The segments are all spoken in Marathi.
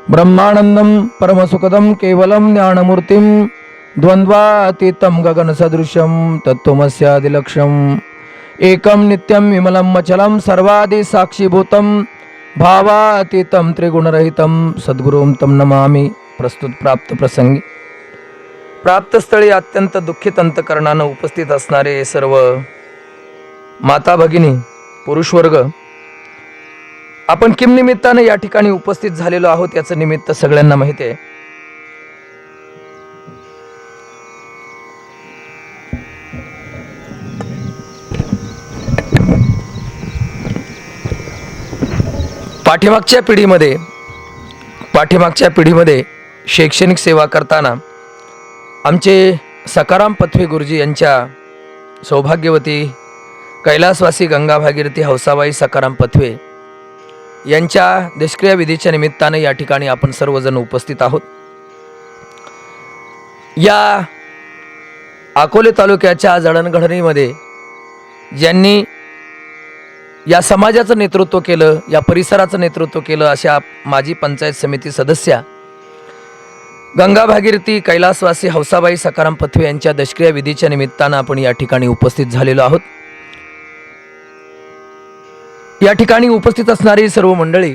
ब्रह्मानंदं परमसुखदं केवलं ज्ञानमूर्तिं द्वन्द्वातीतं गगनसदृशं तत्त्वमस्यादिलक्ष्यम् एकं नित्यं विमलं मचलं सर्वादिसाक्षीभूतं भावातीतं त्रिगुणरहितं सद्गुरुं तं नमामि. प्रस्तुत प्राप्त प्रसंगी प्राप्तस्थळी अत्यंत दुःखित अंतकरणानं उपस्थित असणारे सर्व माता भगिनी पुरुषवर्ग, आपण किम निमित्ताने या ठिकाणी उपस्थित झालेलो आहोत याचं निमित्त सगळ्यांना माहिती आहे. पाठीमागच्या पिढीमध्ये शैक्षणिक सेवा करताना आमचे सकाराम पथवे गुरुजी यांच्या सौभाग्यवती कैलासवासी गंगा भागीरथी हौसाबाई सकाराम पथवे यांच्या निष्क्रिय विधीच्या निमित्ताने या ठिकाणी आपण सर्वजण उपस्थित आहोत. या अकोले तालुक्याच्या जडणघडणीमध्ये ज्यांनी या समाजाचं नेतृत्व केलं, या परिसराचं नेतृत्व केलं, अशा माजी पंचायत समिती सदस्या गंगा भागीरथी कैलासवासी हौसाबाई सकाराम पथवे यांच्या दशक्रिया विधीच्या निमित्तानं आपण या ठिकाणी उपस्थित झालेलो आहोत. या ठिकाणी उपस्थित असणारी सर्व मंडळी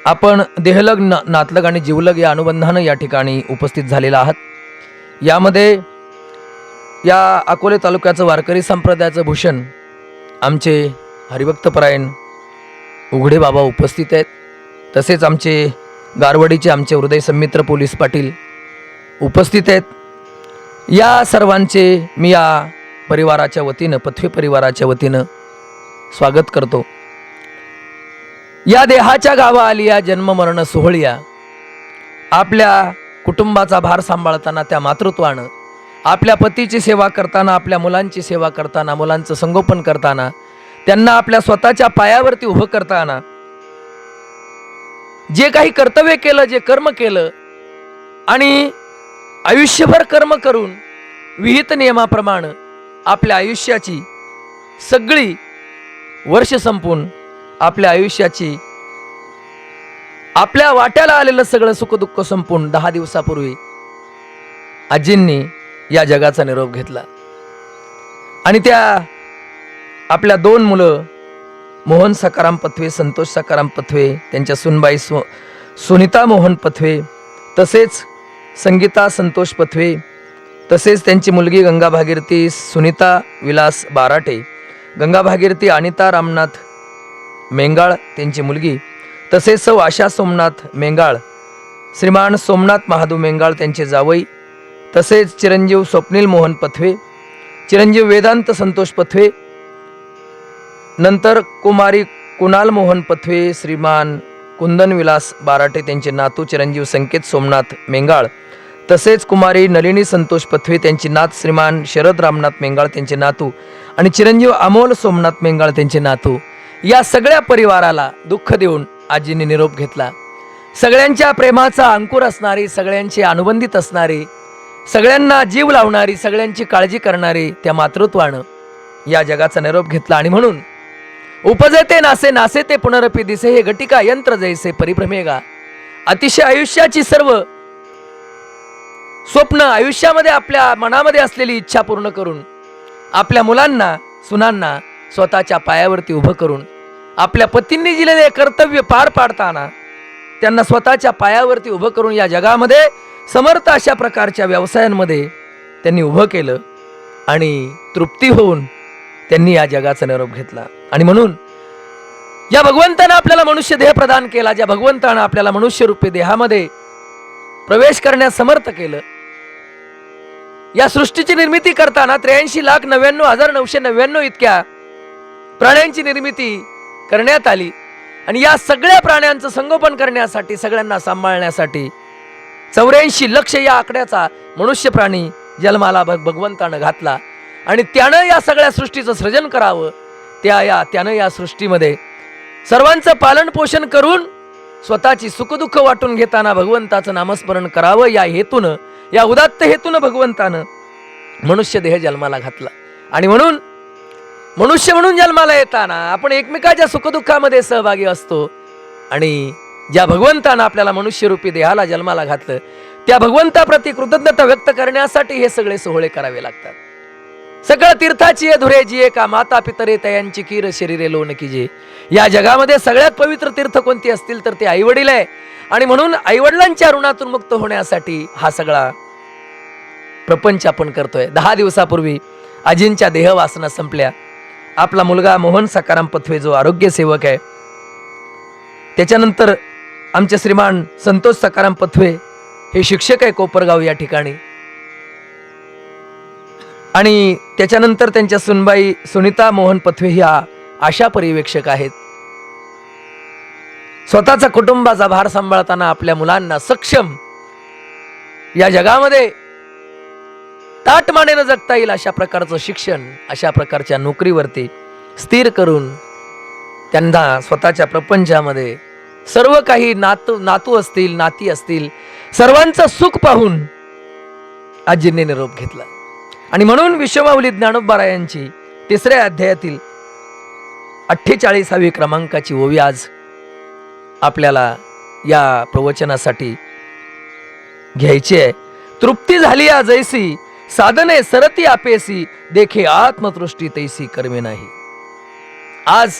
आपण देहलग नातलग आणि जीवलग या अनुबंधानं या ठिकाणी उपस्थित झालेला आहात. यामध्ये या अकोले तालुक्याचं वारकरी संप्रदायाचं भूषण आमचे हरिभक्तपरायण उघडे बाबा उपस्थित आहेत. तसेच आमचे गारवाडीचे आमचे हृदय संमित्र पोलीस पाटील उपस्थित आहेत. या सर्वांचे मी या परिवाराच्या वतीनं, पथवे परिवाराच्या वतीनं स्वागत करतो. या देहाच्या गावा आलिया जन्म मरण सोहळिया, आपल्या कुटुंबाचा भार सांभाळताना त्या मातृत्वानं, आपल्या पतीची सेवा करताना, आपल्या मुलांची सेवा करताना, मुलांचं संगोपन करताना, त्यांना आपल्या स्वतःच्या पायावरती उभं करताना जे काही कर्तव्य केलं, जे कर्म केलं आणि आयुष्यभर कर्म करून विहित नियमाप्रमाणे आपल्या आयुष्याची सगळी वर्ष संपून आपल्या आयुष्याची आपल्या वाट्याला आलेलं सगळं सुखदुःख संपून 10 दिवसापूर्वी आजींनी या जगाचा निरोप घेतला. आणि त्या आपल्या 2 मुलं मोहन सकाराम पथवे, संतोष सकाराम पथवे, त्यांच्या सुनबाई सुनीता मोहन पथवे, तसेच संगीता संतोष पथवे, तसेच त्यांची मुलगी गंगा भागीरथी सुनीता विलास बाराटे, गंगा भागीरथी अनिता रामनाथ मेंगाळ त्यांची मुलगी, तसेच सौ आशा सोमनाथ मेंगाळ, श्रीमान सोमनाथ महादू मेंगाळ त्यांचे जावई, तसेच चिरंजीव स्वप्नील मोहन पथवे, चिरंजीव वेदांत संतोष पथवे, नंतर कुमारी कुणाल मोहन पथवे, श्रीमान कुंदन विलास बाराटे त्यांचे नातू चिरंजीव संकेत सोमनाथ मेंगाळ, तसेच कुमारी नलिनी संतोष पथवे त्यांची नात श्रीमान शरद रामनाथ मेंगाळ त्यांचे नातू, आणि चिरंजीव अमोल सोमनाथ मेंगाळ त्यांचे नातू. या सगळ्या परिवाराला दुःख देऊन आजींनी निरोप घेतला. सगळ्यांच्या प्रेमाचा अंकुर असणारी, सगळ्यांची अनुबंधित असणारी, सगळ्यांना जीव लावणारी, सगळ्यांची काळजी करणारी त्या मातृत्वानं या जगाचा निरोप घेतला. आणि म्हणून उपजते नासे नासे ते पुनरपी दिसे, हे घटिका यंत्र जैसे परिभ्रमेगा. अतिशय आयुष्याची सर्व स्वप्न, आयुष्यामध्ये आपल्या मनामध्ये असलेली इच्छा पूर्ण करून, आपल्या मुलांना सुनांना स्वतःच्या पायावरती उभं करून, आपल्या पतींनी दिलेले कर्तव्य पार पाडताना त्यांना स्वतःच्या पायावरती उभं करून या जगामध्ये समर्थ अशा प्रकारच्या व्यवसायांमध्ये त्यांनी उभं केलं आणि तृप्ती होऊन त्यांनी या जगाचा निरोप घेतला. आणि म्हणून या भगवंतानं आपल्याला मनुष्य देह प्रदान केला, ज्या भगवंतानं आपल्याला मनुष्य रूपी देहामध्ये प्रवेश करण्यास समर्थ केलं, या सृष्टीची निर्मिती करताना 83,99,999 इतक्या प्राण्यांची निर्मिती करण्यात आली. आणि या सगळ्या प्राण्यांचं संगोपन करण्यासाठी, सगळ्यांना सांभाळण्यासाठी 84 लक्ष या आकड्याचा मनुष्य प्राणी जन्माला भगवंतानं घातला. आणि त्यानं या सगळ्या सृष्टीचं सृजन करावं, त्यानं या सृष्टीमध्ये सर्वांचं पालन पोषण करून स्वतःची सुखदुःख वाटून घेताना भगवंताचं नामस्मरण करावं, या हेतूनं, या उदात्त हेतूनं भगवंतानं मनुष्य देह जन्माला घातला. आणि म्हणून मनुष्य म्हणून जन्माला येताना आपण एकमेकाच्या सुखदुःखामध्ये सहभागी असतो आणि ज्या भगवंतानं आपल्याला मनुष्यरूपी देहाला जन्माला घातलं त्या भगवंताप्रती कृतज्ञता व्यक्त करण्यासाठी हे सगळे सोहळे करावे लागतात. सगळं तीर्थाची धुरे जिये का माता पितरे तयांची कीर शरीरे लोन कीजे. या जगामध्ये सगळ्यात पवित्र तीर्थ कोणती असतील तर ते आईवडील आहे. आणि म्हणून आईवडिलांच्या ऋणातून मुक्त होण्यासाठी हा सगळा प्रपंच आपण करतोय. 10 दिवसापूर्वी आजींच्या देहवासना संपल्या. आपला मुलगा मोहन सकाराम पथवे जो आरोग्य सेवक आहे, त्याच्यानंतर आमचे श्रीमान संतोष सकाराम पथवे हे शिक्षक आहे कोपरगाव या ठिकाणी, आणि त्याच्यानंतर त्यांच्या सुनबाई सुनीता मोहन पथवे ह्या आशा पर्यवेक्षक आहेत. स्वतःचा कुटुंबाचा भार सांभाळताना आपल्या मुलांना सक्षम या जगामध्ये ताटमानेनं जगता येईल अशा प्रकारचं शिक्षण, अशा प्रकारच्या नोकरीवरती स्थिर करून त्यांना स्वतःच्या प्रपंचामध्ये सर्व काही नातू असतील नाती असतील सर्वांचं सुख पाहून आजींनी निरोप घेतला. आणि म्हणून विश्वमाऊली ज्ञानोबारायांची 3ऱ्या अध्यायातील 48वी क्रमांकाची ओवी आज आपल्याला या प्रवचनासाठी घ्यायची आहे. तृप्ती झाली या जैसी साधने सरती आपेसी देखे आत्मदृष्टी तैसी कर्मे नाही. आज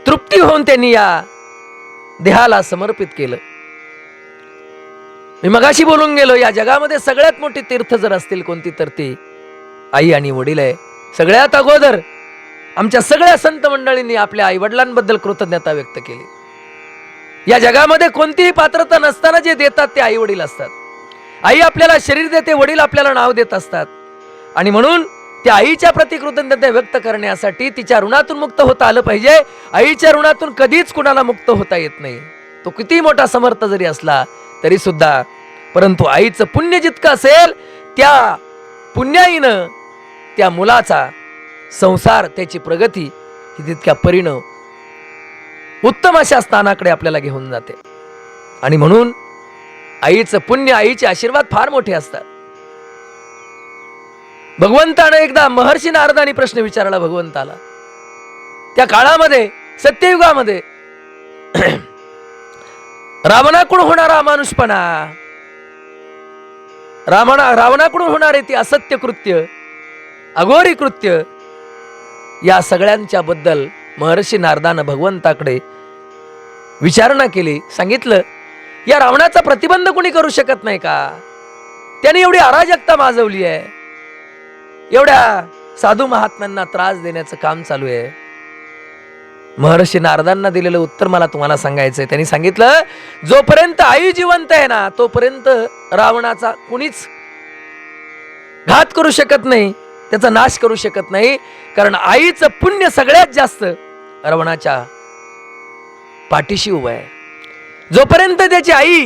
तृप्ती होऊन त्यांनी या देहाला समर्पित केलं. मी मगाशी बोलून गेलो, या जगामध्ये सगळ्यात मोठी तीर्थ जर असतील कोणती तर ती आई आणि वडील आहे. सगळ्यात अगोदर आमच्या सगळ्या संत मंडळींनी आपल्या आई वडिलांबद्दल कृतज्ञता व्यक्त केली. या जगामध्ये कोणतीही पात्रता नसताना जे देतात ते आई वडील असतात. आई आपल्याला शरीर देते, वडील आपल्याला नाव देत असतात. आणि म्हणून त्या आईच्या प्रति कृतज्ञता व्यक्त करण्यासाठी तिच्या ऋणातून मुक्त होता आलं पाहिजे. आईच्या ऋणातून कधीच कुणाला मुक्त होता येत नाही, तो किती मोठा समर्थ जरी असला तरी सुद्धा. परंतु आईचं पुण्य जितकं असेल त्या पुण्याईनं त्या मुलाचा संसार, त्याची प्रगती ही तितक्या परीनं उत्तम अशा स्थानाकडे आपल्याला घेऊन जाते. आणि म्हणून आईचं पुण्य, आईचे आशीर्वाद फार मोठे असतात. भगवंतानं एकदा महर्षी नारदांनी प्रश्न विचारला भगवंताला. त्या काळामध्ये सत्ययुगामध्ये रावणाकडून होणारा अमानुषपणा, रावणाकडून होणारे ती असत्य कृत्य, अघोरी कृत्य, या सगळ्यांच्या बद्दल महर्षी नारदानं भगवंताकडे विचारणा केली. सांगितलं, या रावणाचा प्रतिबंध कोणी करू शकत नाही का? त्याने एवढी अराजकता माजवली आहे, एवढ्या साधू महात्म्यांना त्रास देण्याचं काम चालू आहे. महर्षी नारदांना दिलेलं उत्तर मला तुम्हाला सांगायचंय. त्यांनी सांगितलं, जोपर्यंत आई जिवंत आहे ना तोपर्यंत रावणाचा कुणीच घात करू शकत नाही, त्याचा नाश करू शकत नाही. कारण आईचं पुण्य सगळ्यात जास्त रावणाच्या पाठीशी उभं आहे. जोपर्यंत त्याची आई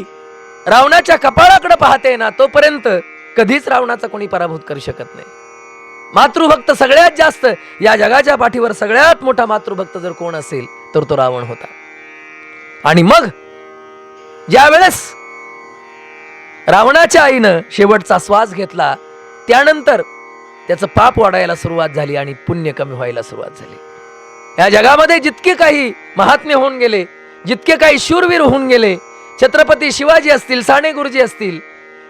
रावणाच्या कपाळाकडे पाहते ना तोपर्यंत कधीच रावणाचा कोणी पराभूत करू शकत नाही. मातृभक्त सगळ्यात जास्त या जगाच्या पाठीवर सगळ्यात मोठा मातृभक्त जर कोण असेल तर तो रावण होता. आणि मग ज्या वेळेस रावणाच्या आईनं शेवटचा श्वास घेतला त्यानंतर त्याचं पाप वाढायला सुरुवात झाली आणि पुण्य कमी व्हायला सुरुवात झाली. या जगामध्ये जितके काही महात्मे होऊन गेले, जितके काही शूरवीर होऊन गेले, छत्रपती शिवाजी असतील, साने गुरुजी असतील,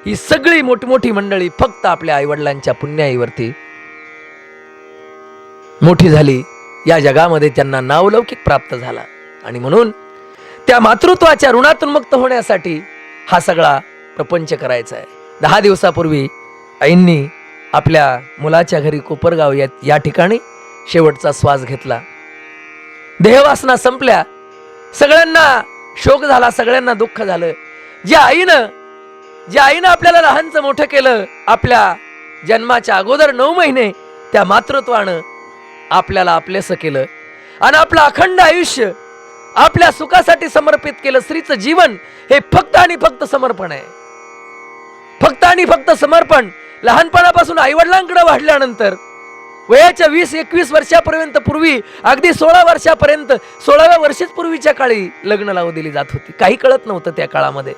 ही सगळी मोठमोठी मंडळी फक्त आपल्या आईवडिलांच्या पुण्याईवरती मोठी झाली. या जगामध्ये त्यांना नावलौकिक प्राप्त झाला. आणि म्हणून त्या मातृत्वाच्या ऋणातून मुक्त होण्यासाठी हा सगळा प्रपंच करायचा आहे. 10 दिवसापूर्वी आईंनी आपल्या मुलाच्या घरी कोपरगाव या ठिकाणी शेवटचा श्वास घेतला. देहवासना संपल्या. सगळ्यांना शोक झाला, सगळ्यांना दुःख झालं. ज्या आईनं आपल्याला लहानचं मोठं केलं, आपल्या जन्माच्या अगोदर 9 महिने त्या मातृत्वानं आपल्याला आपलेसं केलं आणि आपलं अखंड आयुष्य आपल्या सुखासाठी समर्पित केलं. स्त्रीचं जीवन हे फक्त आणि फक्त समर्पण आहे. फक्त आणि फक्त समर्पण. लहानपणापासून आईवडिलांकडे वाढल्यानंतर वयाच्या 20-21 वर्षापर्यंत पूर्वी अगदी 16 वर्षापर्यंत 16व्या वर्षीच पूर्वीच्या काळी लग्न लावून दिली जात होती. काही कळत नव्हतं त्या काळामध्ये.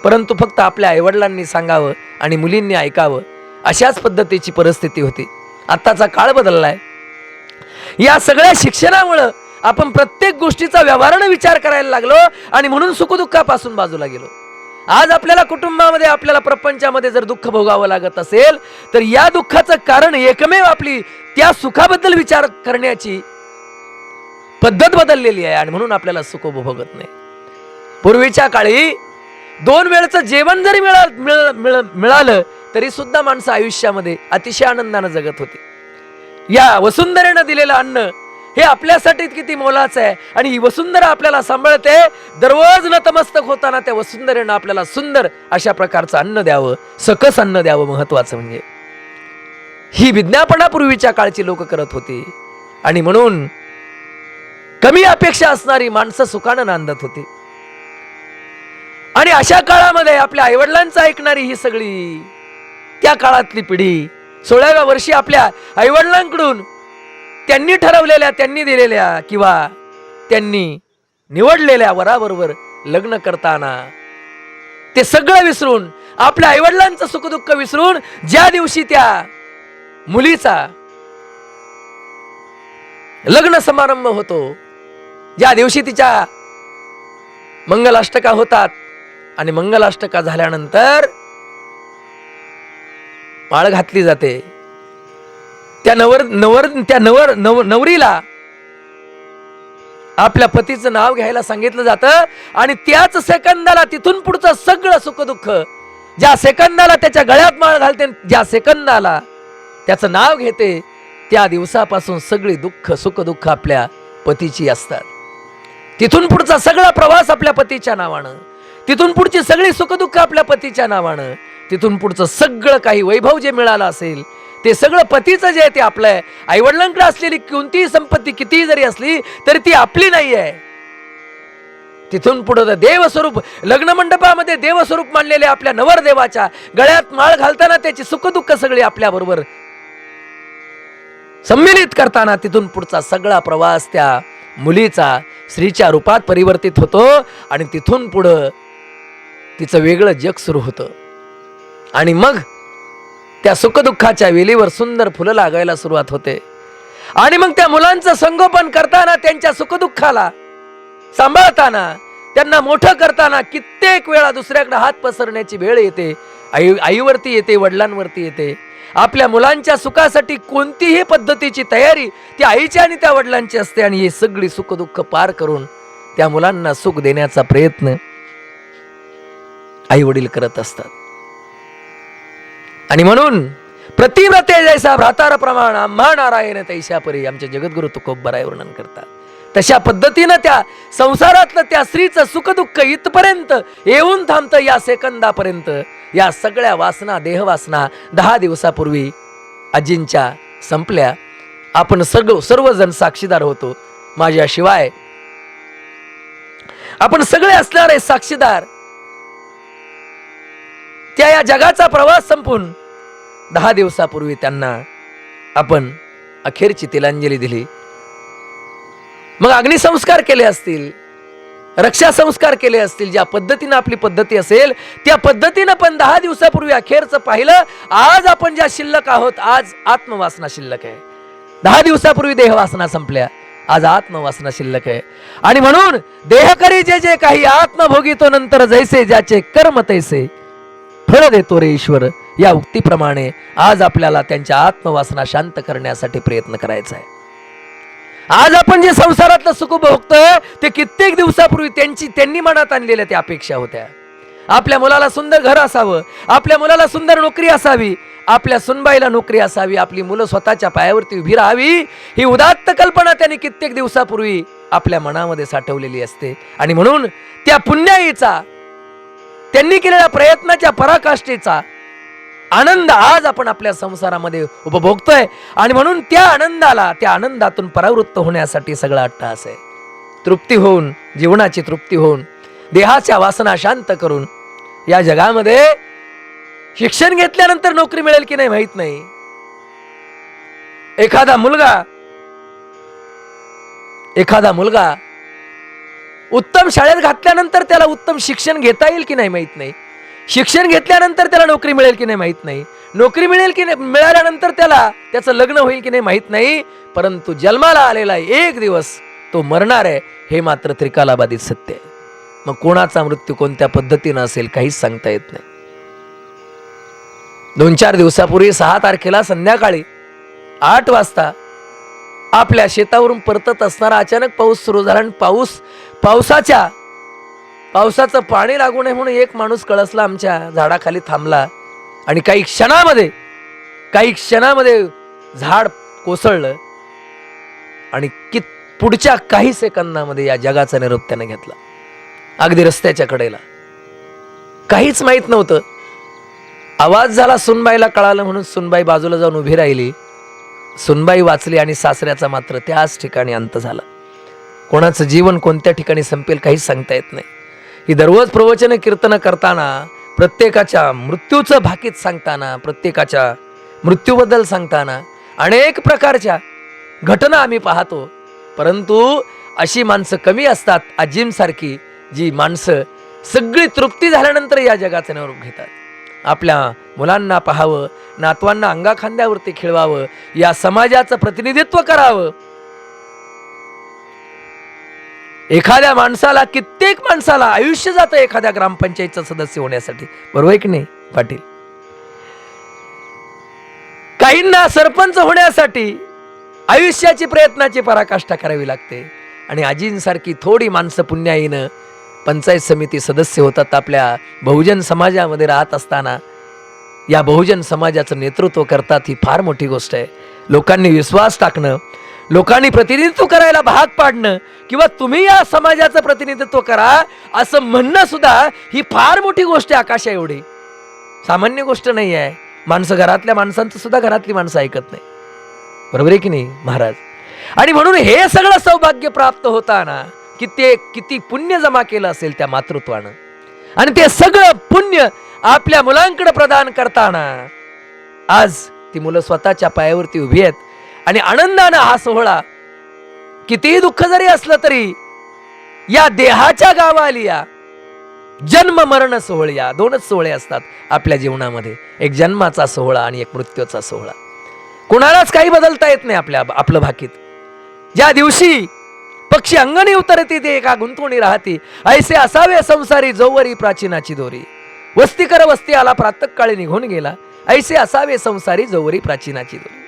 परंतु फक्त आपल्या आईवडिलांनी सांगावं आणि मुलींनी ऐकावं अशाच पद्धतीची परिस्थिती होती. आत्ताचा काळ बदललाय. या सगळ्या शिक्षणामुळं आपण प्रत्येक गोष्टीचा व्यवहाराने विचार करायला लागलो आणि म्हणून सुखदुःखापासून बाजूला गेलो. आज आपल्याला कुटुंबामध्ये, आपल्याला प्रपंचामध्ये जर दुःख भोगावं लागत असेल तर या दुःखाचं कारण एकमेव आपली त्या सुखाबद्दल विचार करण्याची पद्धत बदललेली आहे आणि म्हणून आपल्याला सुख भोगत नाही. पूर्वीच्या काळी 2 वेळचं जेवण जरी मिळालं तरी सुद्धा माणसं आयुष्यामध्ये अतिशय आनंदाने जगत होती. या वसुंधरेनं दिलेलं अन्न हे आपल्यासाठी किती मोलाचं आहे आणि ही वसुंधरा आपल्याला सांभाळते. दररोज नतमस्तक होताना त्या वसुंधरेनं आपल्याला सुंदर अशा प्रकारचं अन्न द्यावं, सकस अन्न द्यावं. महत्वाचं म्हणजे ही विज्ञापना पूर्वीच्या काळची लोक करत होती आणि म्हणून कमी अपेक्षा असणारी माणसं सुखानं नांदत होती. आणि अशा काळामध्ये आपल्या आईवडिलांचं ऐकणारी ही सगळी त्या काळातली पिढी 16व्या वर्षी आपल्या आईवडिलांकडून त्यांनी ठरवलेल्या, त्यांनी दिलेल्या किंवा त्यांनी निवडलेल्या वराबरोबर लग्न करताना ते सगळं विसरून, आपल्या आईवडिलांचं सुखदुःख विसरून, ज्या दिवशी त्या मुलीचा लग्न समारंभ होतो, ज्या दिवशी तिच्या मंगलाष्टका होतात आणि मंगलाष्टका झाल्यानंतर माळ घातली जाते, त्या नवरीला आपल्या पतीचं नाव घ्यायला सांगितलं जातं आणि त्याच सेकंदाला तिथून पुढचं सगळं सुखदुःख, ज्या सेकंदाला त्याच्या गळ्यात माळ घालते, ज्या सेकंदाला त्याचं नाव घेते, त्या दिवसापासून सगळी दुःख सुखदुःख आपल्या पतीची असतात. तिथून पुढचा सगळा प्रवास आपल्या पतीच्या नावानं, तिथून पुढची सगळी सुखदुःख आपल्या पतीच्या नावानं, तिथून पुढचं सगळं काही वैभव जे मिळालं असेल ते सगळं पतीचं जे आहे ते आपलं आहे. आईवडिलांकडे असलेली कोणतीही संपत्ती कितीही जरी असली तरी ती आपली नाही आहे. तिथून पुढे देवस्वरूप, लग्न मंडपामध्ये देवस्वरूप मानलेल्या आपल्या नवरदेवाच्या गळ्यात माळ घालताना त्याची सुखदुःख सगळी आपल्या बरोबर सम्मिलित करताना तिथून पुढचा सगळा प्रवास त्या मुलीचा स्त्रीच्या रूपात परिवर्तित होतो आणि तिथून पुढं तिचं वेगळं जग सुरू होतं. आणि मग त्या सुखदुःखाच्या वेलीवर सुंदर फुलं लागायला सुरुवात होते आणि मग त्या मुलांचं संगोपन करताना, त्यांच्या सुखदुःखाला सांभाळताना, त्यांना मोठं करताना कित्येक वेळा दुसऱ्याकडे हात पसरण्याची वेळ येते. आईवरती येते, वडिलांवरती येते. आपल्या मुलांच्या सुखासाठी कोणतीही पद्धतीची तयारी त्या आईच्या आणि त्या वडिलांची असते आणि ही सगळी सुखदुःख पार करून त्या मुलांना सुख देण्याचा प्रयत्न आई वडील करत असतात. आणि म्हणून प्रतिव्रते जैसा भ्रातार प्रमाण आम्हा नारायण तैशा परी, आमचे जगद्गुरु तुकोबराय वर्णन करतात. तशा पद्धतीनं त्या संसारातलं त्या स्त्रीचं सुखदुःख इथपर्यंत येऊन थांबतं, या सेकंदापर्यंत. या सगळ्या वासना, देहवासना 10 दिवसापूर्वी आजींच्या संपल्या. आपण सर्वजण साक्षीदार होतो. माझ्याशिवाय आपण सगळे असणारे साक्षीदार. त्या या जगाचा प्रवास संपून 10 दिवसापूर्वी त्यांना आपण अखेरची तिलांजली दिली. मग अग्निसंस्कार केले असतील, रक्षा संस्कार केले असतील, ज्या पद्धतीने आपली पद्धती असेल त्या पद्धतीने पण 10 दिवसापूर्वी अखेरचं पाहिलं. आज आपण ज्या शिल्लक आहोत, आज आत्मवासना शिल्लक आहे. 10 दिवसापूर्वी देहवासना संपल्या, आज आत्मवासना शिल्लक आहे. आणि म्हणून देहकरी जे जे काही आत्मभोगी तो नंतर जैसे ज्याचे कर्म तैसे फळ देतो रे ईश्वर, या उक्तीप्रमाणे आज आपल्याला त्यांच्या आत्मवासना शांत करण्यासाठी प्रयत्न करायचा आहे. आज आपण जे संसारातलं सुख भोगतोय ते कित्येक दिवसापूर्वी त्यांनी मनात आणलेल्या त्या अपेक्षा होत्या. आपल्या मुलाला सुंदर घर असावं, आपल्या मुलाला सुंदर नोकरी असावी, आपल्या सुनबाईला नोकरी असावी, आपली मुलं स्वतःच्या पायावरती उभी राहावी, ही उदात्त कल्पना त्यांनी कित्येक दिवसापूर्वी आपल्या मनामध्ये साठवलेली असते. आणि म्हणून त्या पुण्याईचा, त्यांनी केलेल्या प्रयत्नाच्या पराकाष्ठेचा आनंद आज आपण आपल्या संसारामध्ये उपभोगतोय. आणि म्हणून त्या आनंदाला, त्या आनंदातून परावृत्त होण्यासाठी सगळा अट्टहास आहे. तृप्ती होऊन, जीवनाची तृप्ती होऊन, देहाच्या वासना शांत करून या जगामध्ये शिक्षण घेतल्यानंतर नोकरी मिळेल की नाही माहित नाही. एखादा मुलगा उत्तम शाळेत घातल्यानंतर त्याला उत्तम शिक्षण घेता येईल की नाही माहित नाही. शिक्षण घेतल्यानंतर त्याला नोकरी मिळेल की नाही माहित नाही. नोकरी मिळेल की नाही, मिळाल्यानंतर त्याला त्याचं लग्न होईल की नाही माहित नाही. परंतु जन्माला आलेला एक दिवस तो मरणार आहे हे मात्र त्रिकालाबाधित सत्य आहे. मग कोणाचा मृत्यू कोणत्या पद्धतीनं असेल काहीच सांगता येत नाही. 2-4 दिवसापूर्वी 6 तारखेला संध्याकाळी 8 वाजता आपल्या शेतावरून परतत असणारा अचानक पाऊस सुरू झाला आणि पावसाचं पाणी लागू नये म्हणून एक माणूस कळसला आमच्या झाडाखाली थांबला आणि काही क्षणामध्ये झाड कोसळलं आणि पुढच्या काही सेकंदामध्ये या जगाचा निरोप त्याने घेतला. अगदी रस्त्याच्या कडेला. काहीच माहित नव्हतं. आवाज झाला, सुनबाईला कळालं म्हणून सुनबाई बाजूला जाऊन उभी राहिली. सुनबाई वाचली आणि सासऱ्याचा मात्र त्याच ठिकाणी अंत झाला. कोणाचं जीवन कोणत्या ठिकाणी संपेल काहीच सांगता येत नाही. ही दररोज प्रवचन कीर्तन करताना, प्रत्येकाच्या मृत्यूचं भाकीत सांगताना, प्रत्येकाच्या मृत्यूबद्दल सांगताना अनेक प्रकारच्या घटना आम्ही पाहतो. परंतु अशी माणसं कमी असतात, आजींसारखी, जी माणसं सगळी तृप्ती झाल्यानंतर या जगाचं निरोप घेतात. आपल्या मुलांना पाहावं, नातवांना अंगाखांद्यावरती खेळवावं, या समाजाचं प्रतिनिधित्व करावं. एखाद्या माणसाला, कित्येक माणसाला आयुष्य जातं एखाद्या ग्रामपंचायतचा सदस्य होण्यासाठी. बरोबर आहे की नाही पाटील? काहींना सरपंच होण्यासाठी आयुष्याची प्रयत्नाची पराकाष्ठा करावी लागते. आणि आजींसारखी थोडी माणसं पुण्याईनं पंचायत समिती सदस्य होतात. आपल्या बहुजन समाजामध्ये राहत असताना या बहुजन समाजाचं नेतृत्व करतात. ही फार मोठी गोष्ट आहे. लोकांनी विश्वास टाकणं, लोकांनी प्रतिनिधित्व करायला भाग पाडणं किंवा तुम्ही या समाजाचं प्रतिनिधित्व करा असं म्हणणं सुद्धा ही फार मोठी गोष्ट आहे. आकाशा एवढी सामान्य गोष्ट नाही आहे. माणसं, घरातल्या माणसांचं सुद्धा घरातली माणसं ऐकत नाही. बरोबर आहे की नाही महाराज? आणि म्हणून हे सगळं सौभाग्य प्राप्त होताना किती पुण्य जमा केलं असेल त्या मातृत्वानं, आणि ते सगळं पुण्य आपल्या मुलांकडे प्रदान करताना आज ती मुलं स्वतःच्या पायावरती उभी आहेत. आणि आनंदानं हा सोहळा, कितीही दुःख जरी असलं तरी या देहाच्या गावाली या जन्म मरण सोहळे, या 2च सोहळे असतात आपल्या जीवनामध्ये. एक जन्माचा सोहळा आणि एक मृत्यूचा सोहळा. कुणालाच काही बदलता येत नाही आपलं भाकीत. ज्या दिवशी पक्षी अंगणी उतरती ते एका गुंतवणी राहती, ऐसे असावे संसारी जोवरी प्राचीनाची दोरी. वस्ती कर वस्ती आला प्रातःकाळी निघून गेला, ऐसे असावे संसारी जोवरी प्राचीनाची दोरी.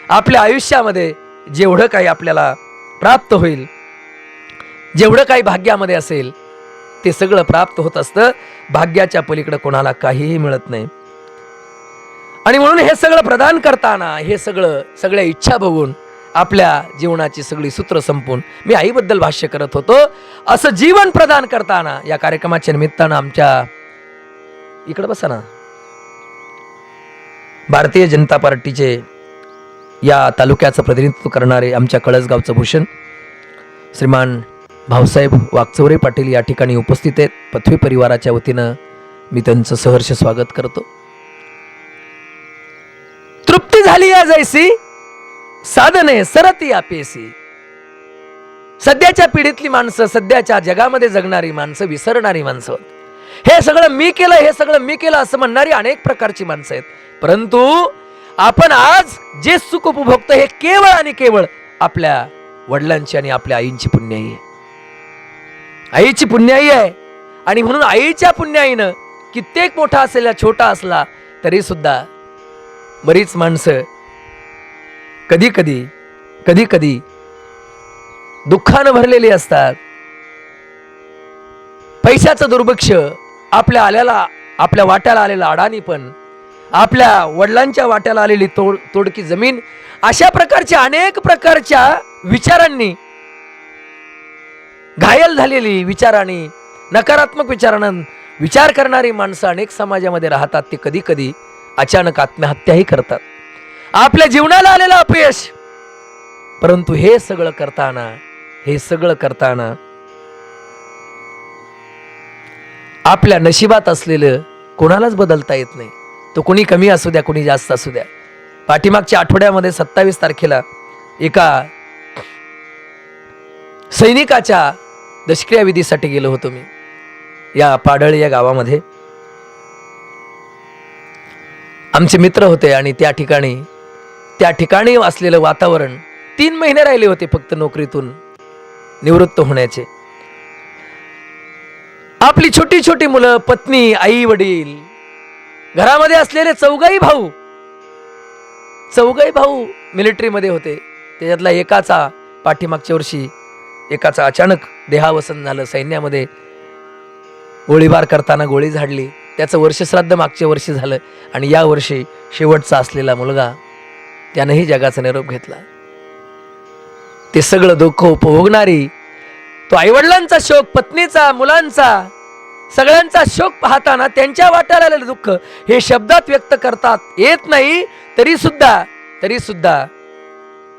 आपल्या आयुष्यामध्ये जेवढं काही आपल्याला प्राप्त होईल, जेवढं काही भाग्यामध्ये असेल, ते सगळं प्राप्त होत असतं. भाग्याच्या पलीकडे कोणाला काहीही मिळत नाही. आणि म्हणून हे सगळं प्रदान करताना, हे सगळ्या इच्छा बघून आपल्या जीवनाची सगळी सूत्र संपून मी आईबद्दल भाष्य करत होतो. असं जीवन प्रदान करताना या कार्यक्रमाच्या निमित्तानं आमच्या इकडे बसा ना, भारतीय जनता पार्टीचे या तालुक्याचं प्रतिनिधित्व करणारे आमच्या कळसगावचं भूषण श्रीमान भाऊसाहेब वाकचौरे पाटील या ठिकाणी उपस्थित आहेत. पथवी परिवाराच्या वतीनं मी त्यांचं सहर्ष स्वागत करतो. तृप्ती झाली या जैसी साधने सरती आपेसी. सध्याच्या पिढीतली माणसं, सध्याच्या जगामध्ये जगणारी माणसं, विसरणारी माणसं, हे सगळं मी केलं, हे सगळं मी केलं असं म्हणणारी अनेक प्रकारची माणसं आहेत. परंतु आपण आज जे सुख उपभोगतो हे केवळ आणि केवळ आपल्या वडिलांची आणि आपल्या आईंची पुण्याई आहे. आईची पुण्याई आहे. आणि म्हणून आईच्या पुण्याईनं कित्येक मोठा असेल या छोटा असला तरी सुद्धा बरीच माणसं कधी कधी दुःखानं भरलेली असतात. पैशाचं दुर्भिक्ष, आपल्या वाट्याला आलेला अडाणीपण, आपल्या वडिलांच्या वाट्याला आलेली तोडकी जमीन, अशा प्रकारच्या अनेक प्रकारच्या विचारांनी घायल झालेली, विचारांनी, नकारात्मक विचारानं विचार करणारी माणसं अनेक समाजामध्ये राहतात. ते कधी कधी अचानक आत्महत्याही करतात. आपल्या जीवनाला आलेलं अपयश. परंतु हे सगळं करताना आपल्या नशिबात असलेलं कोणालाच बदलता येत नाही. तो कोणी कमी असू द्या, कोणी जास्त असू द्या. पाठीमागच्या आठवड्यामध्ये 27 तारखेला एका सैनिकाच्या दशक्रिया विधीसाठी गेलो होतो मी या पाडळ या गावामध्ये. आमचे मित्र होते आणि त्या ठिकाणी असलेलं वातावरण, 3 महिने राहिले होते फक्त नोकरीतून निवृत्त होण्याचे. आपली छोटी छोटी मुलं, पत्नी, आई वडील, घरामध्ये असलेले चौघाही भाऊ मिलिटरीमध्ये होते. त्याच्यातला एकाचा पाठीमागच्या वर्षी एकाचा अचानक देहावसन झालं. सैन्यामध्ये गोळीबार करताना गोळी झाडली. त्याचं वर्षश्राद्ध मागच्या वर्षी झालं आणि या वर्षी शेवटचा असलेला मुलगा त्यानंही जगाचा निरोप घेतला. ते सगळं दुःख उपभोगणारी, तो आईवडिलांचा शोक, पत्नीचा, मुलांचा, सगळ्यांचा शोक पाहताना त्यांच्या वाट्याला आलेलं दुःख हे शब्दात व्यक्त करतात येत नाही, तरी सुद्धा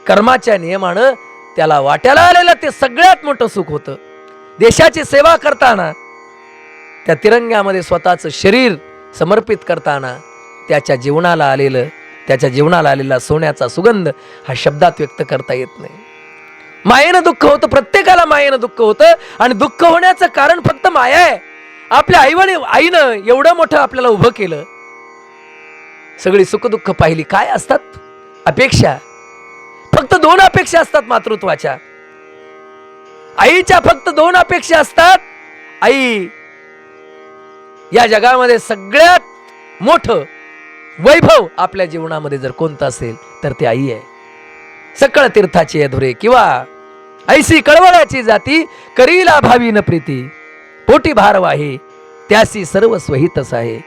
कर्माच्या नियमानं त्याला वाट्याला आलेलं ते सगळ्यात मोठं सुख होतं. देशाची सेवा करताना, त्या तिरंग्यामध्ये स्वतःचं शरीर समर्पित करताना त्याच्या जीवनाला आलेला सोन्याचा सुगंध हा शब्दात व्यक्त करता येत नाही. मायेनं दुःख होतं, प्रत्येकाला मायेनं दुःख होतं आणि दुःख होण्याचं कारण फक्त माया आहे. आपल्या आईनं एवढं मोठं आपल्याला उभं केलं, सगळी सुखदुःख पाहिली. काय असतात अपेक्षा? फक्त 2 अपेक्षा असतात मातृत्वाच्या. आईच्या फक्त 2 अपेक्षा असतात. आई, या जगामध्ये सगळ्यात मोठं वैभव आपल्या जीवनामध्ये जर कोणतं असेल तर ते आई आहे. सकळ तीर्थाची अधुरे किंवा ऐसी कळवळ्याची जाती, करीला भावी न प्रीती, पोटी भार वाहे त्यासी सर्व स्वहितच आहे.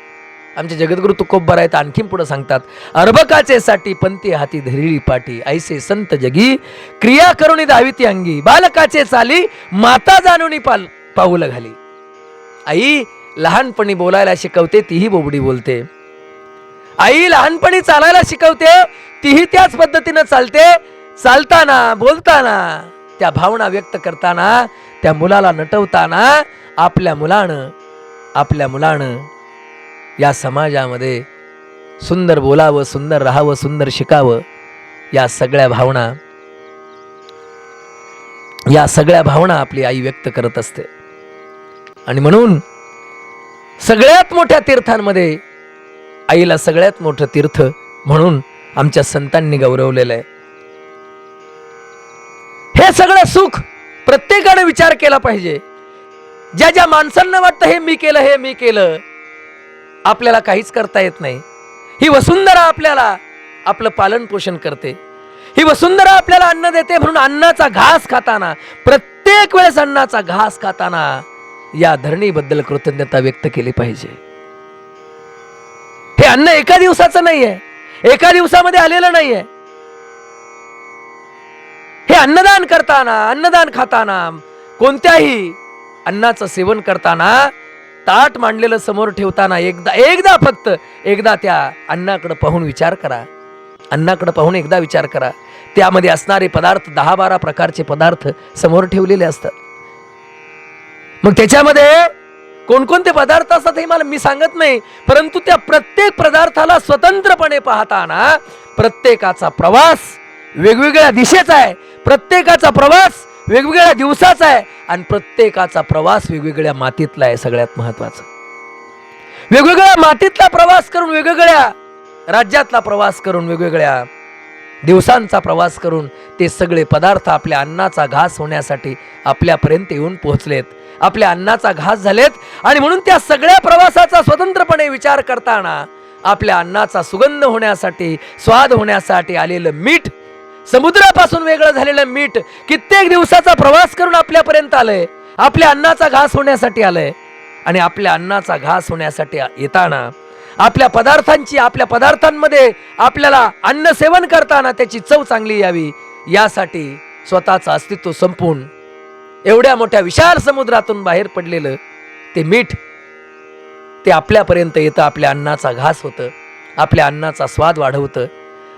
आमचे जगद्गुरु तुकोबा आहेत आणखीन पुढे सांगतात, अर्भकाचे साठी पंथी हाती धरिली पाटी, ऐसे संत जगी क्रिया करुणी दाविती अंगी, बालकाचे चाली माता जाणुनी पाऊल घाली. आई लहानपणी बोलायला शिकवते, तीही बोबडी बोलते. आई लहानपणी चालायला शिकवते, तीही त्याच पद्धतीनं चालते. चालताना, बोलताना, त्या भावना व्यक्त करताना, त्या मुलाला नटवताना आपल्या मुलानं या समाजामध्ये सुंदर बोलावं, सुंदर राहावं, सुंदर शिकावं, या सगळ्या भावना आपली आई व्यक्त करत असते. आणि म्हणून सगळ्यात मोठ्या तीर्थांमध्ये आईला सगळ्यात मोठं तीर्थ म्हणून आमच्या संतांनी गौरवलेलं आहे. हे सगळं सुख प्रत्येकाने विचार केला पाहिजे. ज्या माणसांना वाटतं हे मी केलं, आपल्याला काहीच करता येत नाही. ही वसुंधरा आपल्याला आपलं पालन पोषण करते. ही वसुंधरा आपल्याला अन्न देते, म्हणून अन्नाचा घास खाताना, प्रत्येक वेळेस अन्नाचा घास खाताना या धरणीबद्दल कृतज्ञता व्यक्त केली पाहिजे. हे अन्न एका दिवसाचं नाहीये, एका दिवसामध्ये आलेलं नाहीये. हे अन्नदान खाताना, कोणत्याही अन्नाचं सेवन करताना, ताट मांडलेलं समोर ठेवताना एकदा त्या अन्नाकडे पाहून विचार करा. अन्नाकडे पाहून एकदा विचार करा. त्यामध्ये असणारे पदार्थ 10-12 प्रकारचे पदार्थ समोर ठेवलेले असतात. मग त्याच्यामध्ये कोणकोणते पदार्थ असतात हे मी सांगत नाही, परंतु त्या प्रत्येक पदार्थाला स्वतंत्रपणे पाहताना प्रत्येकाचा प्रवास वेगवेगळ्या दिशेचा आहे, प्रत्येकाचा प्रवास वेगवेगळ्या दिवसाचा आहे आणि प्रत्येकाचा प्रवास वेगवेगळ्या मातीतला आहे. सगळ्यात महत्वाचं, वेगवेगळ्या मातीतला प्रवास करून, वेगवेगळ्या राज्यातला प्रवास करून, वेगवेगळ्या दिवसांचा प्रवास करून ते सगळे पदार्थ आपल्या अन्नाचा घास होण्यासाठी आपल्यापर्यंत येऊन पोहोचलेत, आपल्या अन्नाचा घास झालेत. आणि म्हणून त्या सगळ्या प्रवासाचा स्वतंत्रपणे विचार करताना आपल्या अन्नाचा सुगंध होण्यासाठी, स्वाद होण्यासाठी आलेलं मीठ, समुद्रापासून वेगळं झालेलं मीठ कित्येक दिवसाचा प्रवास करून आपल्यापर्यंत आलंय, आपल्या अन्नाचा घास होण्यासाठी आलंय. आणि आपल्या अन्नाचा घास होण्यासाठी येताना आपल्या पदार्थांमध्ये आपल्याला अन्न सेवन करताना त्याची चव चांगली यावी, यासाठी स्वतःचं अस्तित्व संपवून एवढ्या मोठ्या विशाल समुद्रातून बाहेर पडलेलं ते मीठ ते आपल्यापर्यंत येतं, आपल्या अन्नाचा घास होतं, आपल्या अन्नाचा स्वाद वाढवतं.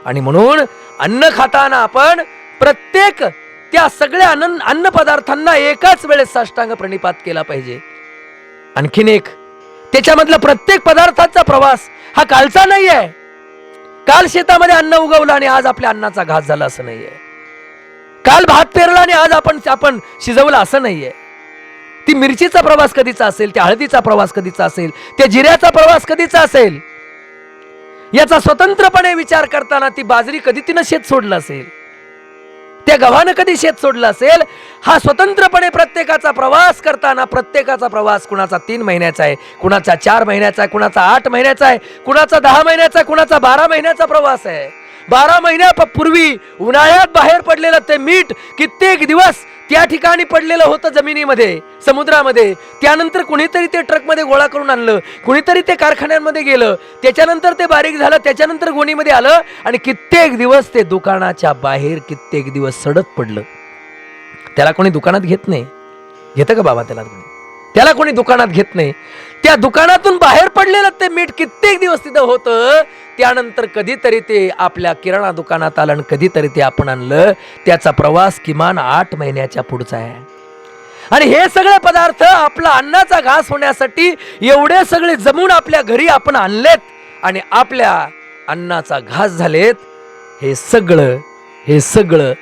आणि म्हणून अन्न खाताना आपण प्रत्येक त्या सगळ्या अन्न पदार्थांना एकाच वेळेस साष्टांग प्रणिपात केला पाहिजे. आणखीन एक, त्याच्यामधला प्रत्येक पदार्थाचा प्रवास हा कालचा नाहीये. काल शेतामध्ये अन्न उगवलं आणि आज आपल्या अन्नाचा घास झाला असं नाहीये. काल भात पेरला आणि आज आपण शिजवलं असं नाहीये. ती मिरचीचा प्रवास कधीचा असेल, त्या हळदीचा प्रवास कधीचा असेल, त्या जिऱ्याचा प्रवास कधीचा असेल, याचा स्वतंत्रपणे विचार करताना ती बाजरी कधी तिनं शेत सोडलं असेल, त्या गव्हानं कधी शेत सोडलं असेल? हा स्वतंत्रपणे प्रत्येकाचा प्रवास करताना, प्रत्येकाचा प्रवास कुणाचा 3 महिन्याचा आहे, कुणाचा 4 महिन्याचा आहे, कुणाचा 8 महिन्याचा आहे, कुणाचा 10 महिन्याचा आहे, कुणाचा 12 महिन्याचा प्रवास आहे. 12 महिन्यापूर्वी उन्हाळ्यात बाहेर पडलेलं ते मीठ कित्येक दिवस त्या ठिकाणी पडलेलं होतं जमिनीमध्ये, समुद्रामध्ये. त्यानंतर कुणीतरी ते ट्रकमध्ये गोळा करून आणलं, कुणीतरी ते कारखान्यांमध्ये गेलं, त्याच्यानंतर ते बारीक झालं, त्याच्यानंतर गोणीमध्ये आलं आणि कित्येक दिवस ते दुकानाच्या बाहेर कित्येक दिवस सडत पडलं. त्याला कोणी दुकानात घेत नाही. घेतं का बाबा त्याला कोणी दुकानात घेत नाही. त्या दुकानातून बाहेर पडलेलं ते मीठ कित्येक दिवस तिथं होतं. त्यानंतर कधीतरी ते आपल्या किराणा दुकानात आलं आणि कधीतरी ते आपण आणलं. त्याचा प्रवास किमान 8 महिन्याच्या पुढचा आहे. आणि हे सगळे पदार्थ आपला अन्नाचा घास होण्यासाठी एवढे सगळे जमून आपल्या घरी आपण आणलेत आणि आपल्या अन्नाचा घास झालेत. हे सगळं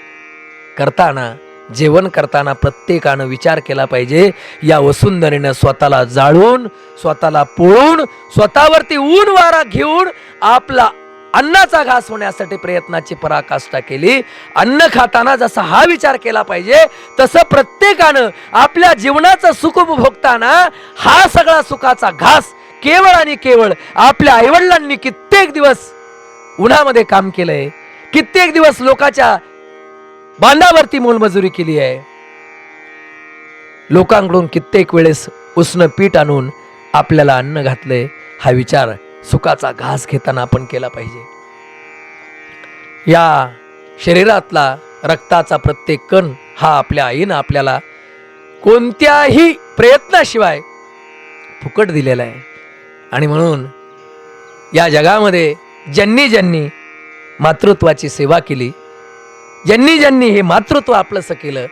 करताना, जेवण करताना प्रत्येकानं विचार केला पाहिजे, या वसुंधरेनं स्वतःला जाळून, स्वतःला पोळून, स्वतःवरती ऊन वारा घेऊन आपला अन्नाचा घास होण्यासाठी प्रयत्नाची पराकाष्ठा केली. अन्न खाताना जसा हा विचार केला पाहिजे, तसं प्रत्येकानं आपल्या जीवनाचं सुख उपभोगताना हा सगळा सुखाचा घास केवळ आणि केवळ आपल्या आईवडिलांनी कित्येक दिवस उन्हामध्ये काम केलंय, कित्येक दिवस लोकांच्या बांधावरती मोलमजुरी केली आहे, लोकांकडून कित्येक वेळेस उसनं पीठ आणून आपल्याला अन्न घातलंय. हा विचार सुखाचा घास घेताना आपण केला पाहिजे. या शरीरातला रक्ताचा प्रत्येक कण हा आपल्या आईनं आपल्याला कोणत्याही प्रयत्नाशिवाय फुकट दिलेला आहे. आणि म्हणून या जगामध्ये ज्यांनी मातृत्वाची सेवा केली, ज्यांनी हे मातृत्व आपलंसं केलं,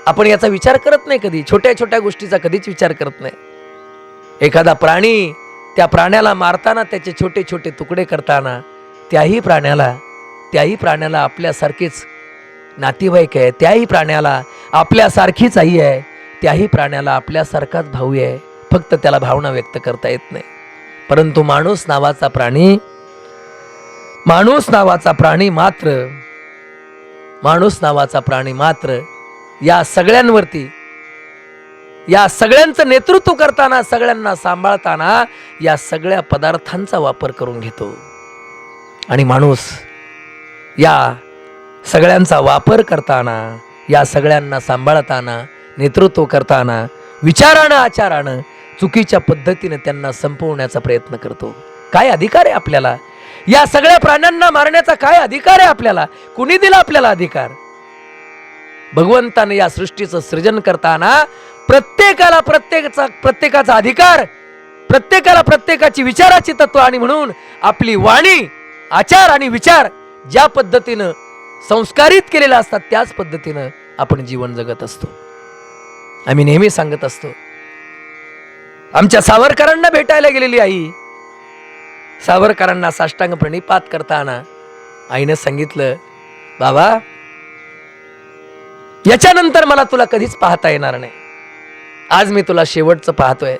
आपण याचा विचार करत नाही. कधी छोट्या छोट्या गोष्टीचा कधीच विचार करत नाही. एखादा प्राणी, त्या प्राण्याला मारताना, त्याचे छोटे छोटे तुकडे करताना, त्याही प्राण्याला आपल्यासारखीच नातेवाईक आहे, त्याही प्राण्याला आपल्यासारखीच आई आहे, त्याही प्राण्याला आपल्यासारखाच भाऊ आहे. फक्त त्याला भावना व्यक्त करता येत नाही. परंतु माणूस नावाचा प्राणी मात्र या सगळ्यांवरती, या सगळ्यांचं नेतृत्व करताना, सगळ्यांना सांभाळताना या सगळ्या पदार्थांचा वापर करून घेतो. आणि माणूस या सगळ्यांचा वापर करताना, या सगळ्यांना सांभाळताना, नेतृत्व करताना विचारानं, आचारानं, चुकीच्या पद्धतीने त्यांना संपवण्याचा प्रयत्न करतो. काय अधिकार आहे आपल्याला? या सगळ्या प्राण्यांना मारण्याचा काय अधिकार आहे आपल्याला? कुणी दिला आपल्याला अधिकार? भगवंताने या सृष्टीचं सृजन करताना प्रत्येकाला प्रत्येकाचा अधिकार, प्रत्येकाला प्रत्येकाची विचाराची तत्व, आणि म्हणून आपली वाणी, आचार आणि विचार ज्या पद्धतीनं संस्कारित केलेले असतात त्याच पद्धतीनं आपण जीवन जगत असतो. आम्ही नेहमी सांगत असतो, आमच्या सावरकरांना भेटायला गेलेली आई, सावरकरांना साष्टांग प्रणिपात करताना आईनं सांगितलं, बाबा याच्यानंतर मला तुला कधीच पाहता येणार नाही, आज मी तुला शेवटचं पाहतोय.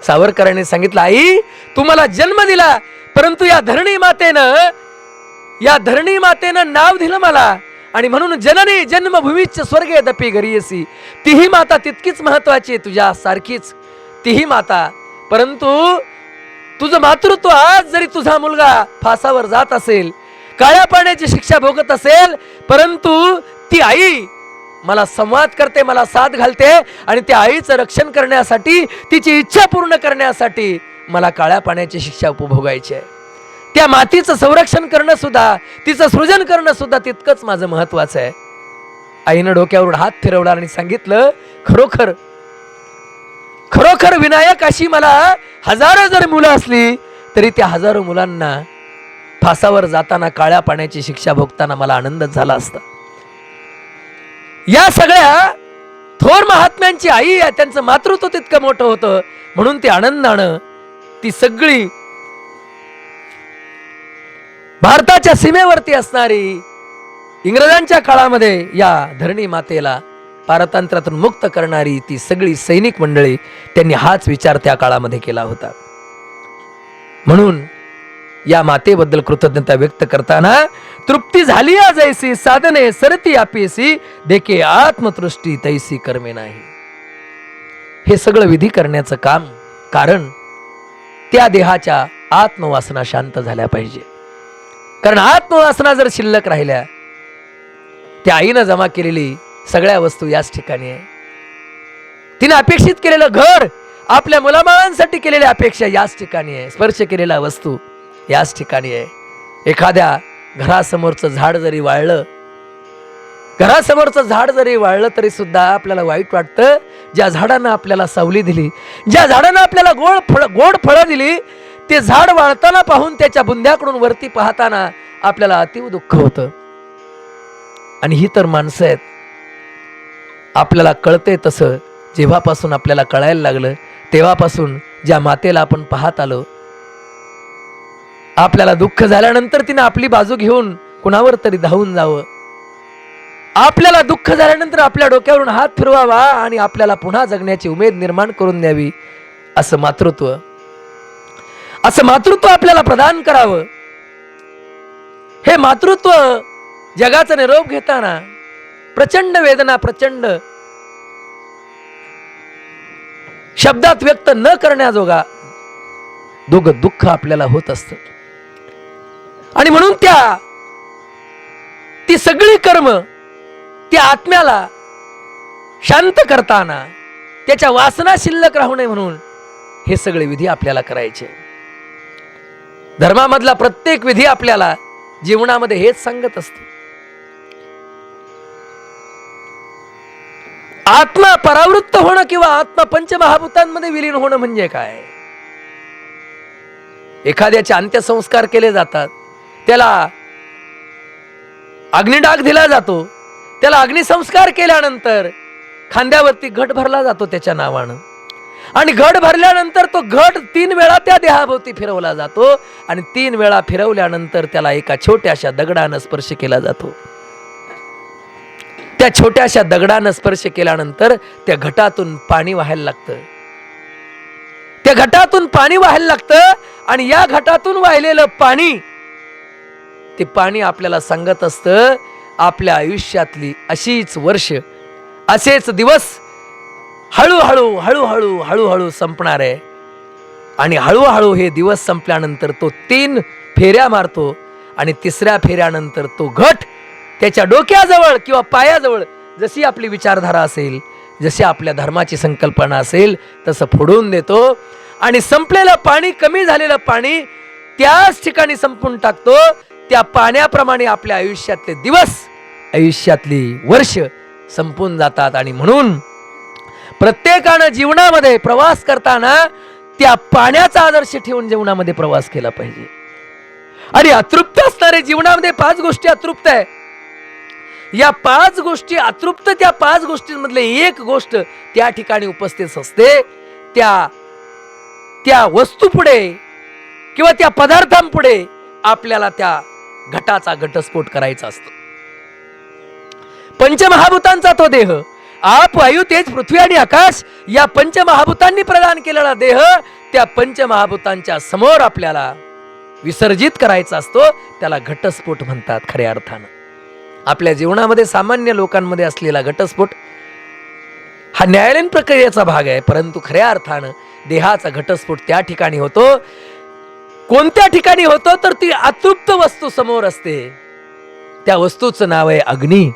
सावरकरांनी सांगितलं, आई तू मला जन्म दिला, परंतु या धरणी मातेनं नाव दिलं मला, आणि म्हणून जननी जन्मभूमीच स्वर्गे दपी गरीयसी, तीही माता तितकीच महत्वाची, तुझ्या सारखीच तीही माता. परंतु तुझं मातृत्व आज जरी तुझा मुलगा फासावर जात असेल, काळ्या पाण्याची शिक्षा भोगत असेल, परंतु ती आई मला संवाद करते, मला साथ घालते, आणि त्या आईचं रक्षण करण्यासाठी, तिची इच्छा पूर्ण करण्यासाठी मला काळ्या पाण्याची शिक्षा उपभोगायची आहे. त्या मातीचं संरक्षण करणं सुद्धा, तिचं सृजन करणं सुद्धा तितकंच माझं महत्वाचं आहे. आईनं डोक्यावरून हात फिरवला आणि सांगितलं, खरोखर विनायक, अशी मला हजारो जर मुलं असली तरी त्या हजारो मुलांना फासावर जाताना, काळ्या पाण्याची शिक्षा भोगताना मला आनंदच झाला असता. या सगळ्या थोर महात्म्यांची आई आहे, त्यांचं मातृत्व तितकं मोठं होतं, म्हणून ती आनंदानं ती सगळी भारताच्या सीमेवरती असणारी, इंग्रजांच्या काळामध्ये या धरणी मातेला पारतंत्र्यातून मुक्त करणारी ती सगळी सैनिक मंडळी, त्यांनी हाच विचार त्या काळामध्ये केला होता. म्हणून या मातेबद्दल कृतज्ञता व्यक्त करताना तृप्ती झाली जैसी साधने सरती आपीसी देखे आत्मतृष्टी तैसी कर्मे नाही. हे सगळं विधी करण्याचं काम, कारण त्या देहाच्या आत्मवासना शांत झाल्या पाहिजे. कारण आत्मवासना जर शिल्लक राहिल्या, त्या आईनं जमा केलेली सगळ्या वस्तू याच ठिकाणी आहे. तिने अपेक्षित केलेलं घर, आपल्या मुलाबाळांसाठी केलेल्या अपेक्षा याच ठिकाणी आहे. स्पर्श केलेला वस्तू याच ठिकाणी आहे. एखाद्या घरासमोरचं झाड जरी वाळलं, घरासमोरचं झाड जरी वाळलं तरी सुद्धा आपल्याला वाईट वाटतं. ज्या झाडानं आपल्याला सावली दिली, ज्या झाडानं आपल्याला गोड फळं दिली, ते झाड वाळताना पाहून त्याच्या बुंध्याकडून वरती पाहताना आपल्याला अतीव दुःख होतं. आणि ही तर माणसं आहेत. आपल्याला कळते तसं जेव्हापासून आपल्याला कळायला लागलं तेव्हापासून ज्या मातेला आपण पाहत आलो, आपल्याला दुःख झाल्यानंतर तिने आपली बाजू घेऊन कुणावर तरी धावून जावं, आपल्याला दुःख झाल्यानंतर आपल्या डोक्यावरून हात फिरवावा आणि आपल्याला पुन्हा जगण्याची उमेद निर्माण करून द्यावी, असं मातृत्व आपल्याला प्रदान करावं. हे मातृत्व जगाचा निरोप घेताना प्रचंड वेदना, प्रचंड शब्दात व्यक्त न करण्याजोगा दुःख आपल्याला होत असतं. आणि म्हणून ती सगळी कर्म त्या आत्म्याला शांत करताना त्याच्या वासना शिल्लक राहू नये म्हणून हे सगळे विधी आपल्याला करायचे. धर्मामधला प्रत्येक विधी आपल्याला जीवनामध्ये हेच सांगत असतो. आत्मा परावृत्त होणं किंवा आत्मा पंचमहाभूतांमध्ये विलीन होणं म्हणजे काय? एखाद्याचे अंत्यसंस्कार केले जातात, त्याला अग्निडाग दिला जातो, त्याला अग्निसंस्कार केल्यानंतर खांद्यावरती घट भरला जातो त्याच्या नावानं, आणि घट भरल्यानंतर तो घट 3 वेळा त्या देहाभोवती फिरवला जातो, आणि 3 वेळा फिरवल्यानंतर त्याला एका छोट्याशा दगडानं स्पर्श केला जातो. त्या छोट्याशा दगडानं स्पर्श केल्यानंतर त्या घटातून पाणी वाहायला लागतं. त्या घटातून पाणी वाहायला लागतं, आणि या घटातून वाहिलेलं पाणी, ते पाणी आपल्याला सांगत असतं आपल्या आयुष्यातली अशीच वर्ष, असेच दिवस हळूहळू हळूहळू हळूहळू संपणार आहे. आणि हळूहळू हे दिवस संपल्यानंतर तो 3 फेऱ्या मारतो, आणि 3ऱ्या फेऱ्यानंतर तो घट त्याच्या डोक्याजवळ किंवा पायाजवळ, जशी आपली विचारधारा असेल, जशी आपल्या धर्माची संकल्पना असेल, तसं फोडून देतो. आणि संपलेलं पाणी, कमी झालेलं पाणी त्याच ठिकाणी संपून टाकतो. त्या पाण्याप्रमाणे आपल्या आयुष्यातले दिवस, आयुष्यातली वर्ष संपून जातात. आणि म्हणून प्रत्येकानं जीवनामध्ये प्रवास करताना त्या पाण्याचा आदर्श ठेवून जीवनामध्ये प्रवास केला पाहिजे. आणि अतृप्त असणारे जीवनामध्ये 5 गोष्टी अतृप्त आहे. या 5 गोष्टी अतृप्त, त्या 5 गोष्टींमधले एक गोष्ट त्या ठिकाणी उपस्थित असते. त्या वस्तूपुढे किंवा त्या पदार्थांपुढे आपल्याला त्या घटाचा घटस्फोट करायचा असतो. पंचमहाभूतांचा तो देह, आप, वायू, तेज, पृथ्वी आणि आकाश, या पंचमहाभूतांनी प्रदान केलेला देह त्या पंचमहाभूतांच्या समोर आपल्याला विसर्जित करायचा असतो. त्याला घटस्फोट म्हणतात. खऱ्या अर्थानं आपल्या जीवनामध्ये सामान्य लोकांमध्ये असलेला घटस्फोट हा न्यायालयीन प्रक्रियेचा भाग आहे, परंतु खऱ्या अर्थानं देहाचा घटस्फोट त्या ठिकाणी होतो. कोणत्या ठिकाणी होतो तर ती अतृप्त वस्तू समोर असते. त्या वस्तूचं नाव आहे अग्नी,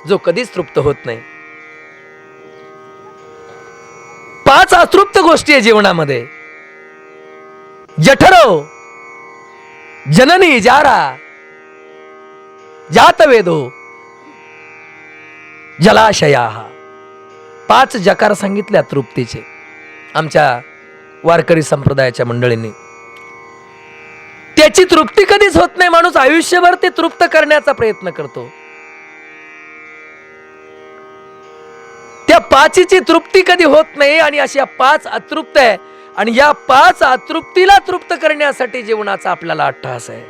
जो कधीच तृप्त होत नाही. 5 अतृप्त गोष्टी आहे जीवनामध्ये. जठरो, जननी, जारा, जातवेदो, जलाशया. 5 जकार सांगितल्या तृप्तीचे आमच्या वारकरी संप्रदायाच्या मंडळींनी. त्याची तृप्ती कधीच होत नाही. माणूस आयुष्यभर ते तृप्त करण्याचा प्रयत्न करतो. त्या 5ची तृप्ती कधी होत नाही. आणि अशा 5 अतृप्त आहे. आणि या 5 अतृप्तीला तृप्त करण्यासाठी जीवनाचा आपल्याला अट्टहास आहे.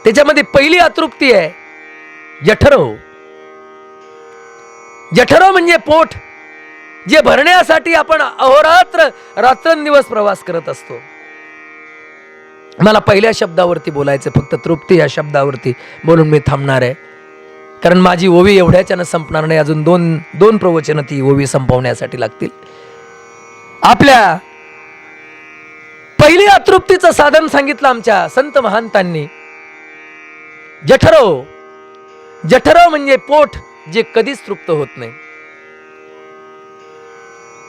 त्याच्यामध्ये पहिली अतृप्ती आहे जठरो. जठरो म्हणजे पोट, जे भरण्यासाठी आपण अहोरात्र रात्रंदिवस प्रवास करत असतो. मला पहिल्या शब्दावरती बोलायचं, फक्त तृप्ती या शब्दावरती बोलून मी थांबणार आहे, कारण माझी ओवी एवढ्याच्यानं संपणार नाही. अजून दोन प्रवचनं ती ओवी संपवण्यासाठी लागतील. आपल्या पहिली अतृप्तीचं साधन सांगितलं आमच्या संत महंतांनी. जठरो म्हणजे पोट जे कधीच तृप्त होत नाही.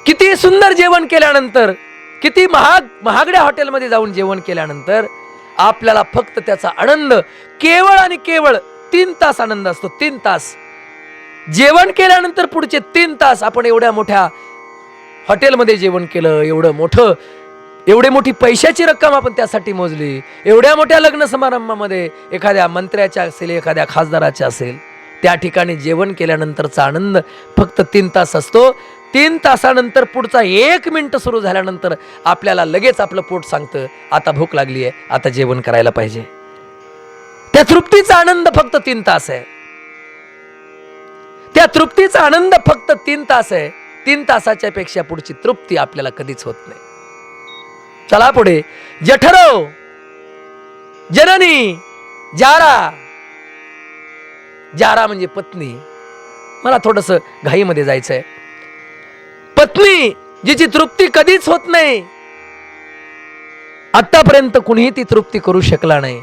किती सुंदर जेवण केल्यानंतर, किती महागड्या हॉटेलमध्ये जाऊन जेवण केल्यानंतर आपल्याला फक्त त्याचा आनंद केवळ आणि केवळ 3 तास आनंद असतो. 3 तास जेवण केल्यानंतर पुढचे 3 तास आपण एवढ्या मोठ्या हॉटेलमध्ये जेवण केलं, एवढी मोठी पैशाची रक्कम आपण त्यासाठी मोजली, एवढ्या मोठ्या लग्न समारंभामध्ये एखाद्या मंत्र्याच्या असेल, एखाद्या खासदाराच्या असेल, त्या ठिकाणी जेवण केल्यानंतरचा आनंद फक्त 3 तास असतो. 3 तासानंतर पुढचा 1 मिनिट सुरू झाल्यानंतर आपल्याला लगेच आपलं पोट सांगतं आता भूक लागली आहे, आता जेवण करायला पाहिजे. त्या तृप्तीचा आनंद फक्त 3 तास आहे. त्या तृप्तीचा आनंद फक्त 3 तास आहे. 3 तासाच्या पेक्षा पुढची तृप्ती आपल्याला कधीच होत नाही. चला पुढे. जठरो जननी जारा म्हणजे पत्नी. मला थोडस घाईमध्ये जायचंय. पत्नी जिची तृप्ती कधीच होत नाही, आतापर्यंत कुणीही ती तृप्ती करू शकला नाही.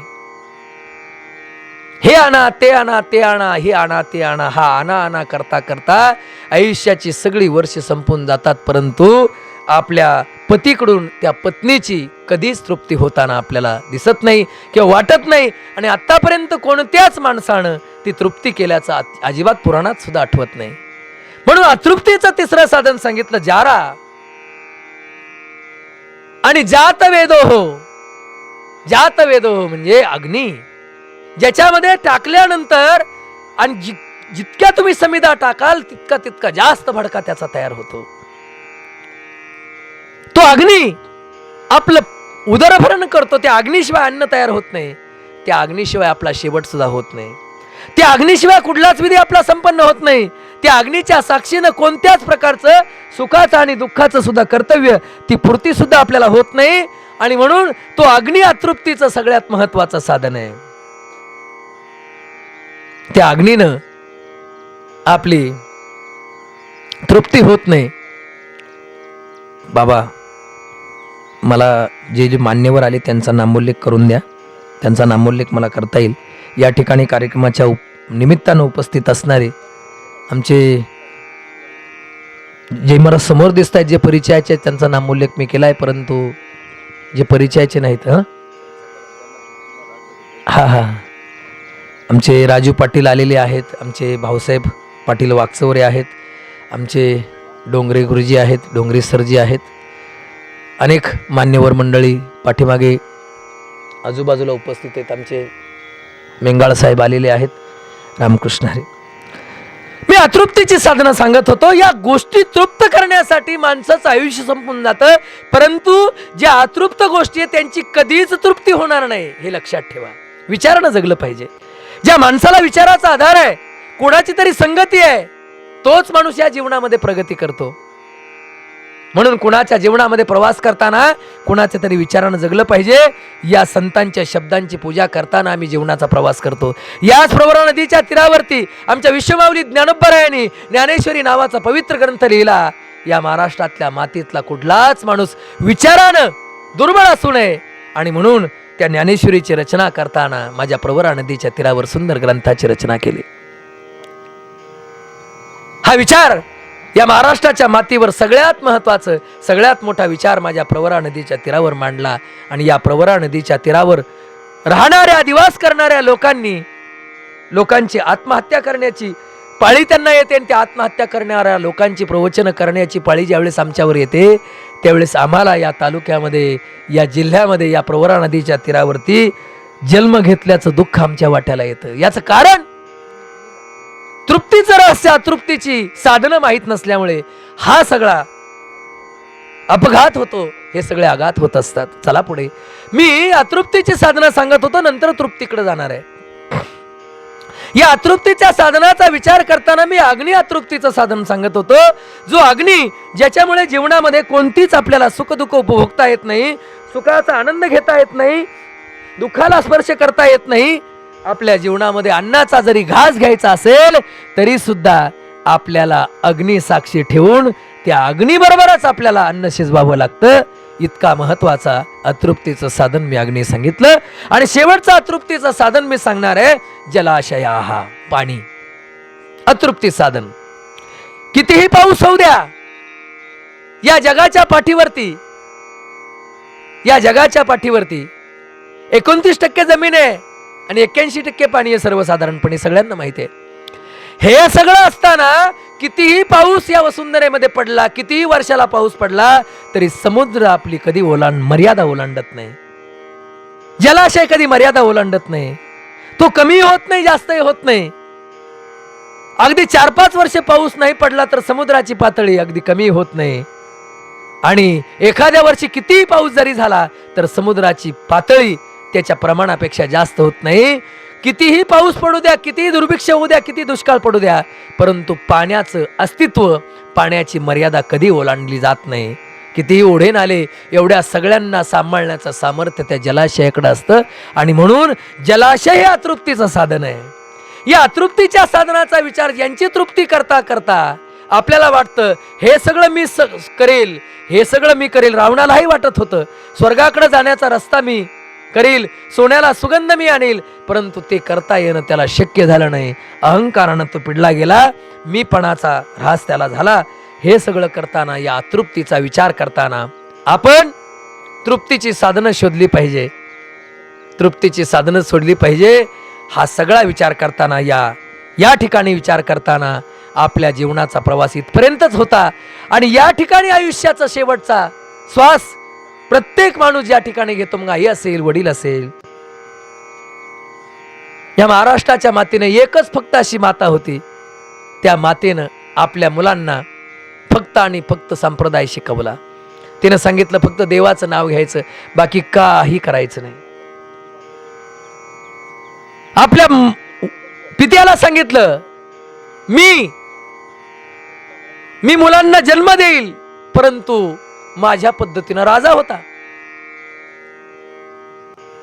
हे आणा ते आणा, ते आणा हे आणा ते आणा, हा आणा करता करता आयुष्याची सगळी वर्ष संपून जातात, परंतु आपल्या पतीकडून त्या पत्नीची कधीच तृप्ती होताना आपल्याला दिसत नाही किंवा वाटत नाही. आणि आतापर्यंत कोणत्याच माणसानं ती तृप्ती केल्याचं अजिबात पुराणात सुद्धा आठवत नाही. म्हणून अतृप्तीचं तिसरं साधन सांगितलं जारा. आणि जात वेदो म्हणजे अग्नी, ज्याच्यामध्ये टाकल्यानंतर आणि जितक्या तुम्ही समिधा टाकाल तितका जास्त भडका त्याचा तयार होतो. तो अग्नी आपलं उदरभरण करतो. त्या अग्नीशिवाय अन्न तयार होत नाही. त्या अग्नीशिवाय आपला शेवट सुद्धा होत नाही. त्या अग्नीशिवाय कुठलाच विधी आपला संपन्न होत नाही. त्या अग्नीच्या साक्षीनं कोणत्याच प्रकारचं सुखाचं आणि दुःखाचं सुद्धा कर्तव्य, ती पूर्ती सुद्धा आपल्याला होत नाही. आणि म्हणून तो अग्नी अतृप्तीचं सगळ्यात महत्वाचं साधन आहे. त्या अग्नीनं आपली तृप्ती होत नाही. बाबा, मला जे मान्यवर आले त्यांचा नामोल्लेख करून द्या. त्यांचा नामोल्लेख मला करता येईल. या ठिकाणी कार्यक्रमाच्या निमित्तानं उपस्थित असणारे आमचे जे मला समोर दिसत आहेत, जे परिचयाचे आहेत, त्यांचा नामोल्लेख मी केला आहे, परंतु जे परिचयाचे नाहीत, आमचे राजू पाटील आलेले आहेत, आमचे भाऊसाहेब पाटील वागचौरे आहेत, आमचे डोंगरे गुरुजी आहेत, डोंगरे सरजी आहेत, अनेक मान्यवर मंडळी पाठीमागे आजूबाजूला उपस्थित आहेत. आमचे मेंगाळ साहेब आलेले आहेत. रामकृष्ण हरी. मी अतृप्तीची साधना सांगत होतो. या गोष्टी तृप्त करण्यासाठी माणसाचं आयुष्य संपून जातं, परंतु ज्या अतृप्त गोष्टी आहेत त्यांची कधीच तृप्ती होणार नाही, हे लक्षात ठेवा. विचारानं जगलं पाहिजे. ज्या माणसाला विचाराचा आधार आहे, कोणाची तरी संगती आहे, तोच माणूस या जीवनामध्ये प्रगती करतो. म्हणून कुणाच्या जीवनामध्ये प्रवास करताना कुणाच्या तरी विचारानं जगलं पाहिजे. या संतांच्या शब्दांची पूजा करताना आम्ही जीवनाचा प्रवास करतो. याच प्रवरा नदीच्या तीरावरती आमच्या विश्वमाऊली ज्ञानोबरायांनी ज्ञानेश्वरी नावाचा पवित्र ग्रंथ लिहिला. या महाराष्ट्रातल्या मातीतला कुठलाच माणूस विचारानं दुर्बळ असू नये, आणि म्हणून त्या ज्ञानेश्वरीची रचना करताना माझ्या प्रवरा नदीच्या तीरावर सुंदर ग्रंथाची रचना केली. हा विचार या महाराष्ट्राच्या मातीवर सगळ्यात महत्वाचं, सगळ्यात मोठा विचार माझ्या प्रवरा नदीच्या तीरावर मांडला. आणि या प्रवरा नदीच्या तीरावर राहणाऱ्या, दिवास करणाऱ्या लोकांची आत्महत्या करण्याची पाळी त्यांना येते, आणि त्या आत्महत्या करणाऱ्या लोकांची प्रवचन करण्याची पाळी ज्यावेळेस आमच्यावर येते, त्यावेळेस आम्हाला या तालुक्यामध्ये, या जिल्ह्यामध्ये, या प्रवरा नदीच्या तीरावरती जन्म घेतल्याचं दुःख आमच्या वाट्याला येतं. याचं कारण तृप्तीचं रहस्य, अतृप्तीची साधनं माहीत नसल्यामुळे हा सगळा अपघात होतो. हे सगळे आघात होत असतात. चला पुढे. मी अतृप्तीची साधना सांगत होतो, नंतर तृप्तीकडे जाणार आहे. या अतृप्तीच्या साधनाचा विचार करताना मी अग्नी अतृप्तीचं साधन सांगत होतो. जो अग्नी, ज्याच्यामुळे जीवनामध्ये कोणतीच आपल्याला सुख दुःख उपभोगता येत नाही, सुखाचा आनंद घेता येत नाही, दुःखाला स्पर्श करता येत नाही. आपल्या जीवनामध्ये अन्नाचा जरी घास घ्यायचा असेल तरी सुद्धा आपल्याला अग्निसाक्षी ठेवून त्या अग्नीबरोबरच आपल्याला अन्न शिजवावं लागतं. इतका महत्वाचा अतृप्तीचं साधन मी अग्नी सांगितलं. आणि शेवटचं अतृप्तीचं साधन मी सांगणार आहे जलाशया, पाणी. अतृप्ती साधन. कितीही पाऊस होऊ द्या, या जगाच्या पाठीवरती 29% जमीन आहे आणि 81% पाणी आहे. सर्वसाधारणपणे सगळ्यांना माहिती आहे. हे सगळं असताना कितीही पाऊस या वसुंधरेमध्ये पडला, कितीही वर्षाला पाऊस पडला तरी समुद्र आपली कधी मर्यादा ओलांडत नाही. जलाशय कधी मर्यादा ओलांडत नाही. तो कमी होत नाही, जास्तही होत नाही. अगदी 4-5 वर्ष पाऊस नाही पडला तर समुद्राची पातळी अगदी कमी होत नाही. आणि एखाद्या वर्षी कितीही पाऊस जरी झाला तर समुद्राची पातळी त्याच्या प्रमाणापेक्षा जास्त होत नाही. कितीही पाऊस पडू द्या, कितीही दुर्भिक्ष होऊ द्या, किती दुष्काळ पडू द्या, परंतु पाण्याचं अस्तित्व, पाण्याची मर्यादा कधी ओलांडली जात नाही. कितीही ओढे नाले एवढ्या सगळ्यांना सांभाळण्याचं सामर्थ्य त्या जलाशयाकडे असतं. आणि म्हणून जलाशय हे अतृप्तीचं साधन आहे. या अतृप्तीच्या साधनाचा विचार यांची तृप्ती करता करता आपल्याला वाटतं हे सगळं मी करेल, हे सगळं मी करेल. रावणालाही वाटत होतं स्वर्गाकडे जाण्याचा रस्ता मी करील, सोन्याला सुगंध मी आणील, परंतु ते करता येणं त्याला शक्य झालं नाही. अहंकारानं तो पिडला गेला, मीपणाचा ऱ्हास त्याला झाला. हे सगळं करताना, या अतृप्तीचा विचार करताना आपण तृप्तीची साधनं शोधली पाहिजे, तृप्तीची साधनं शोधली पाहिजे. हा सगळा विचार करताना, या ठिकाणी विचार करताना आपल्या जीवनाचा प्रवास इथपर्यंतच होता. आणि या ठिकाणी आयुष्याचा शेवटचा श्वास प्रत्येक माणूस ज्या ठिकाणी घेतो, मग आई असेल, वडील असेल. या महाराष्ट्राच्या मातेने एकच फक्त अशी माता होती, त्या मातेनं आपल्या मुलांना फक्त आणि फक्त संप्रदाय शिकवला. तिनं सांगितलं फक्त देवाचं नाव घ्यायचं, बाकी काही करायचं नाही. आपल्या पित्याला सांगितलं मी मुलांना जन्म देईल, परंतु माझ्या पद्धतीनं. राजा होता,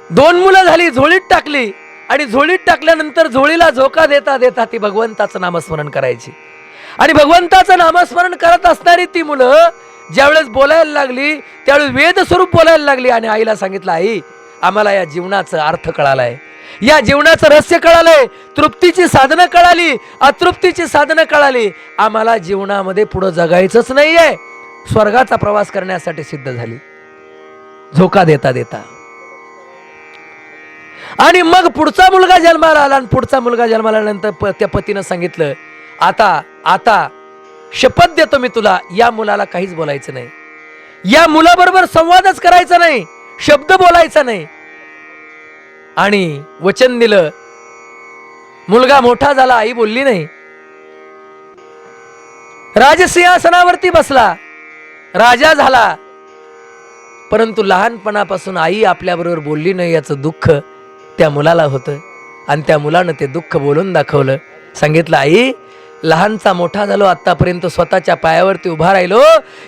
2 मुलं झाली, झोळीत टाकली. आणि झोळीत टाकल्यानंतर झोळीला झोका देता देता ती भगवंताचं नामस्मरण करायची. आणि भगवंताचं नामस्मरण करत असणारी ती मुलं ज्यावेळेस बोलायला लागली त्यावेळेस वेद स्वरूप बोलायला लागली. आणि आईला सांगितलं, आई आम्हाला या जीवनाचा अर्थ कळालाय, या जीवनाचं रहस्य कळालंय, तृप्तीची साधनं कळाली, अतृप्तीची साधनं कळाली. आम्हाला जीवनामध्ये पुढे जगायचंच नाहीये, स्वर्गाचा प्रवास करण्यासाठी सिद्ध झाली, झोका देता देता. आणि मग पुढचा मुलगा जन्माला आला. आणि पुढचा मुलगा जन्माला आल्यानंतर त्या पतीनं सांगितलं, आता शपथ देतो मी तुला, या मुलाला काहीच बोलायचं नाही, या मुलाबरोबर संवादच करायचा नाही, शब्द बोलायचा नाही. आणि वचन दिलं. मुलगा मोठा झाला, आई बोलली नाही. राजसिंहासनावरती बसला, राजा झाला, परंतु लहानपणापासून आई आपल्याबरोबर बोलली नाही याचं दुःख त्या मुलाला होतं. आणि त्या मुलानं ते दुःख बोलून दाखवलं. सांगितलं, आई लहानचा मोठा झालो, आतापर्यंत स्वतःच्या पायावरती उभा राहिलो,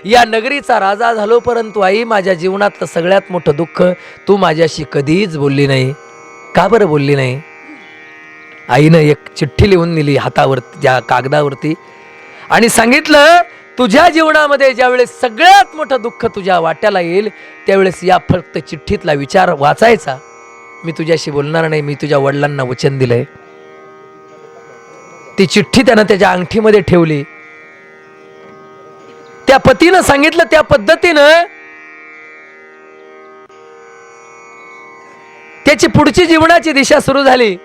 या नगरीचा राजा झालो, परंतु आई माझ्या जीवनातलं सगळ्यात मोठं दुःख तू माझ्याशी कधीच बोलली नाही. का बरं बोलली नाही? आईनं एक चिठ्ठी लिहून दिली हातावरती, ज्या कागदावरती, आणि सांगितलं, तुझ्या जीवनामध्ये ज्यावेळेस सगळ्यात मोठं दुःख तुझ्या वाट्याला येईल त्यावेळेस या फक्त चिठ्ठीतला विचार वाचायचा. मी तुझ्याशी बोलणार नाही, मी तुझ्या वडिलांना वचन दिलंय. ती चिठ्ठी त्यानं त्याच्या अंगठीमध्ये ठेवली. त्या पतीनं सांगितलं, त्या पद्धतीनं त्याची पुढची जीवनाची दिशा सुरू झाली.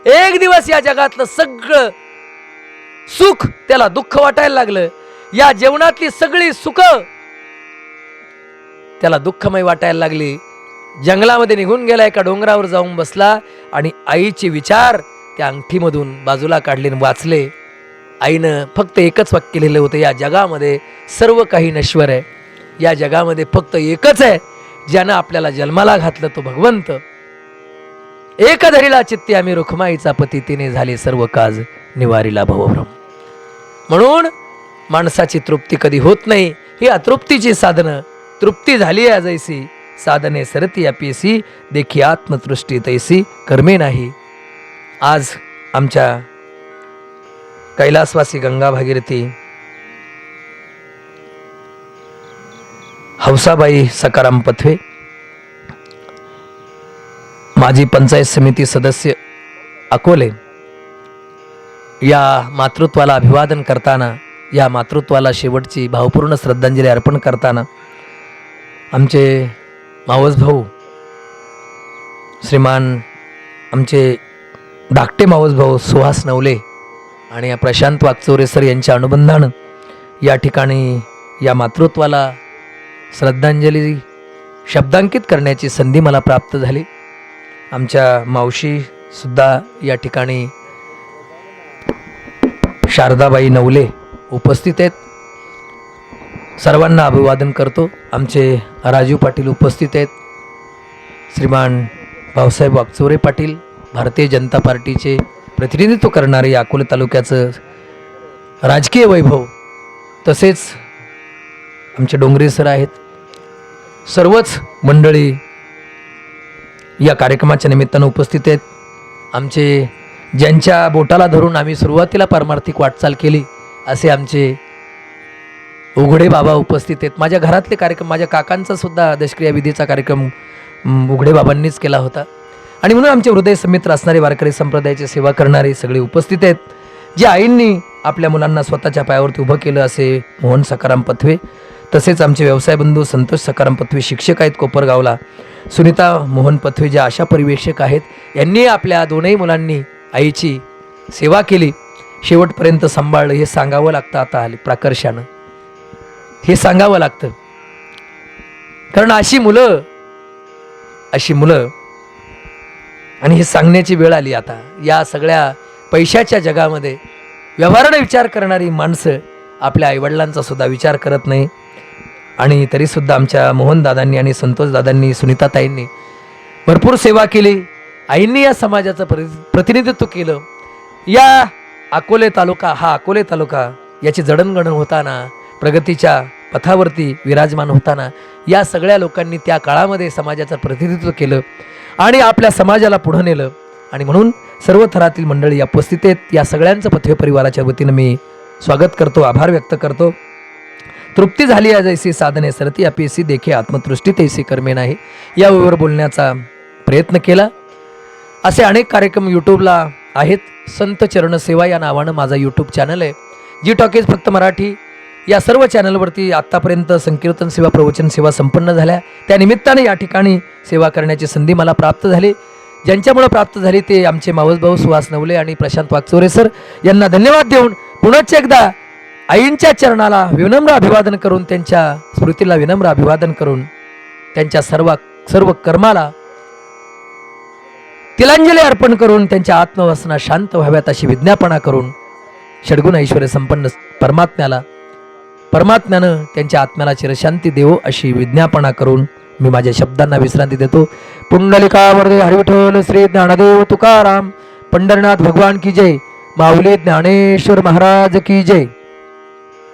एक दिवस या जगातलं सगळं सुख त्याला दुःख वाटायला लागलं. या जीवनातली सगळी सुख त्याला दुःखमय वाटायला लागली. जंगलामध्ये निघून गेला, एका डोंगरावर जाऊन बसला आणि आईचे विचार त्या अंगठीमधून बाजूला काढले, वाचले. आईनं फक्त एकच वाक्य लिहिलं होतं, या जगामध्ये सर्व काही नश्वर आहे, या जगामध्ये फक्त एकच आहे ज्यानं आपल्याला जन्माला घातलं, तो भगवंत. एक धरीला चित्ती आम्ही रुखमाईचा पती, तिने झाले सर्व काज निवारीला भवभ्रम. म्हणून माणसाची तृप्ती कधी होत नाही. ही अतृप्तीची साधनं. तृप्ती झाली आहे जैसी साधने सरती अपिसी देखी आत्मतृष्टी तैसी कर्मे नाही. आज आमच्या कैलासवासी गंगा भागीरथी हौसाबाई सकाराम पथवे, माजी पंचायत समिती सदस्य अकोले, या मातृत्वाला अभिवादन करताना, या मातृत्वाला शेवटची भावपूर्ण श्रद्धांजली अर्पण करताना आमचे मावस भाऊ श्रीमान आमचे धाकटे मावस भाऊ सुहास नवले आणि प्रशांत वागचौरे सर यांच्या अनुबंधानं या ठिकाणी या मातृत्वाला श्रद्धांजली शब्दांकित करण्याची संधी मला प्राप्त झाली. आमच्या मावशीसुद्धा या ठिकाणी शारदाबाई नवले उपस्थित आहेत. सर्वांना अभिवादन करतो. आमचे राजू पाटील उपस्थित आहेत. श्रीमान भाऊसाहेब वागचौरे पाटील, भारतीय जनता पार्टीचे प्रतिनिधित्व करणारे अकोले तालुक्याचं राजकीय वैभव, तसेच आमचे डोंगरे सर आहेत. सर्वच मंडळी या कार्यक्रमाच्या निमित्तानं उपस्थित आहेत. आमचे ज्यांच्या बोटाला धरून आम्ही सुरुवातीला पारमार्थिक वाटचाल केली असे आमचे उघडे बाबा उपस्थित आहेत. माझ्या घरातले कार्यक्रम, माझ्या काकांचा सुद्धा दशक्रिया विधीचा कार्यक्रम उघडे बाबांनीच केला होता. आणि म्हणून आमचे हृदय समित्र असणारे वारकरी संप्रदायाची सेवा करणारे सगळे उपस्थित आहेत. जे आईंनी आपल्या मुलांना स्वतःच्या पायावरती उभं केलं असे मोहन सकाराम पथवे, तसेच आमचे व्यवसाय बंधू संतोष सकाराम पथवे शिक्षक आहेत कोपरगावला, सुनीता मोहन पथवे ज्या आशा परिवेक्षक आहेत, यांनी आपल्या दोनही मुलांनी आईची सेवा केली, शेवटपर्यंत सांभाळलं. हे सांगावं लागतं आता आले प्राकर्षानं, हे सांगावं लागतं. कारण अशी मुलं आणि हे सांगण्याची वेळ आली आता. या सगळ्या पैशाच्या जगामध्ये व्यवहाराने विचार करणारी माणसं आपल्या आईवडिलांचा सुद्धा विचार करत नाही. आणि तरीसुद्धा आमच्या मोहनदादांनी आणि संतोषदादांनी, सुनीताताईंनी भरपूर सेवा केली. आईंनी या समाजाचं प्रतिनिधित्व केलं. या अकोले तालुका याची जडणघडण होताना, प्रगतीच्या पथावरती विराजमान होताना या सगळ्या लोकांनी त्या काळामध्ये समाजाचं प्रतिनिधित्व केलं आणि आपल्या समाजाला पुढं नेलं. आणि म्हणून सर्व थरातील मंडळी या उपस्थित आहेत. या सगळ्यांचं पथवे परिवाराच्या वतीनं मी स्वागत करतो, आभार व्यक्त करतो. तृप्ती झाली आहे जैसी साधने सरती अपेसी देखे आत्मतृष्टी तैसी कर्मे नाही, यावर बोलण्याचा प्रयत्न केला. असे अनेक कार्यक्रम यूट्यूबला आहेत. संत चरण सेवा या नावानं माझा यूट्यूब चॅनल आहे. जी टॉकीज फक्त मराठी या सर्व चॅनलवरती आत्तापर्यंत संकीर्तन सेवा, प्रवचन सेवा संपन्न झाल्या. त्यानिमित्ताने या ठिकाणी सेवा करण्याची संधी मला प्राप्त झाली. ज्यांच्यामुळे प्राप्त झाली ते आमचे मावसभाऊ सुहास नवले आणि प्रशांत वागचौरे सर यांना धन्यवाद देऊन पुनश्च एकदा आईंच्या चरणाला विनम्र अभिवादन करून, त्यांच्या स्मृतीला विनम्र अभिवादन करून, त्यांच्या सर्व कर्माला तिलांजली अर्पण करून, त्यांच्या आत्मवासना शांत व्हाव्यात अशी विज्ञापना करून, षड्गुण ऐश्वर्य संपन्न परमात्म्यानं त्यांच्या आत्म्याला चिरशांती देवो अशी विज्ञापना करून मी माझ्या शब्दांना विश्रांती देतो. पुंडलिकावरदे हरिविठ्ठल श्री ज्ञानदेव तुकाराम, पंढरनाथ भगवान की जय, माऊली ज्ञानेश्वर महाराज की जय.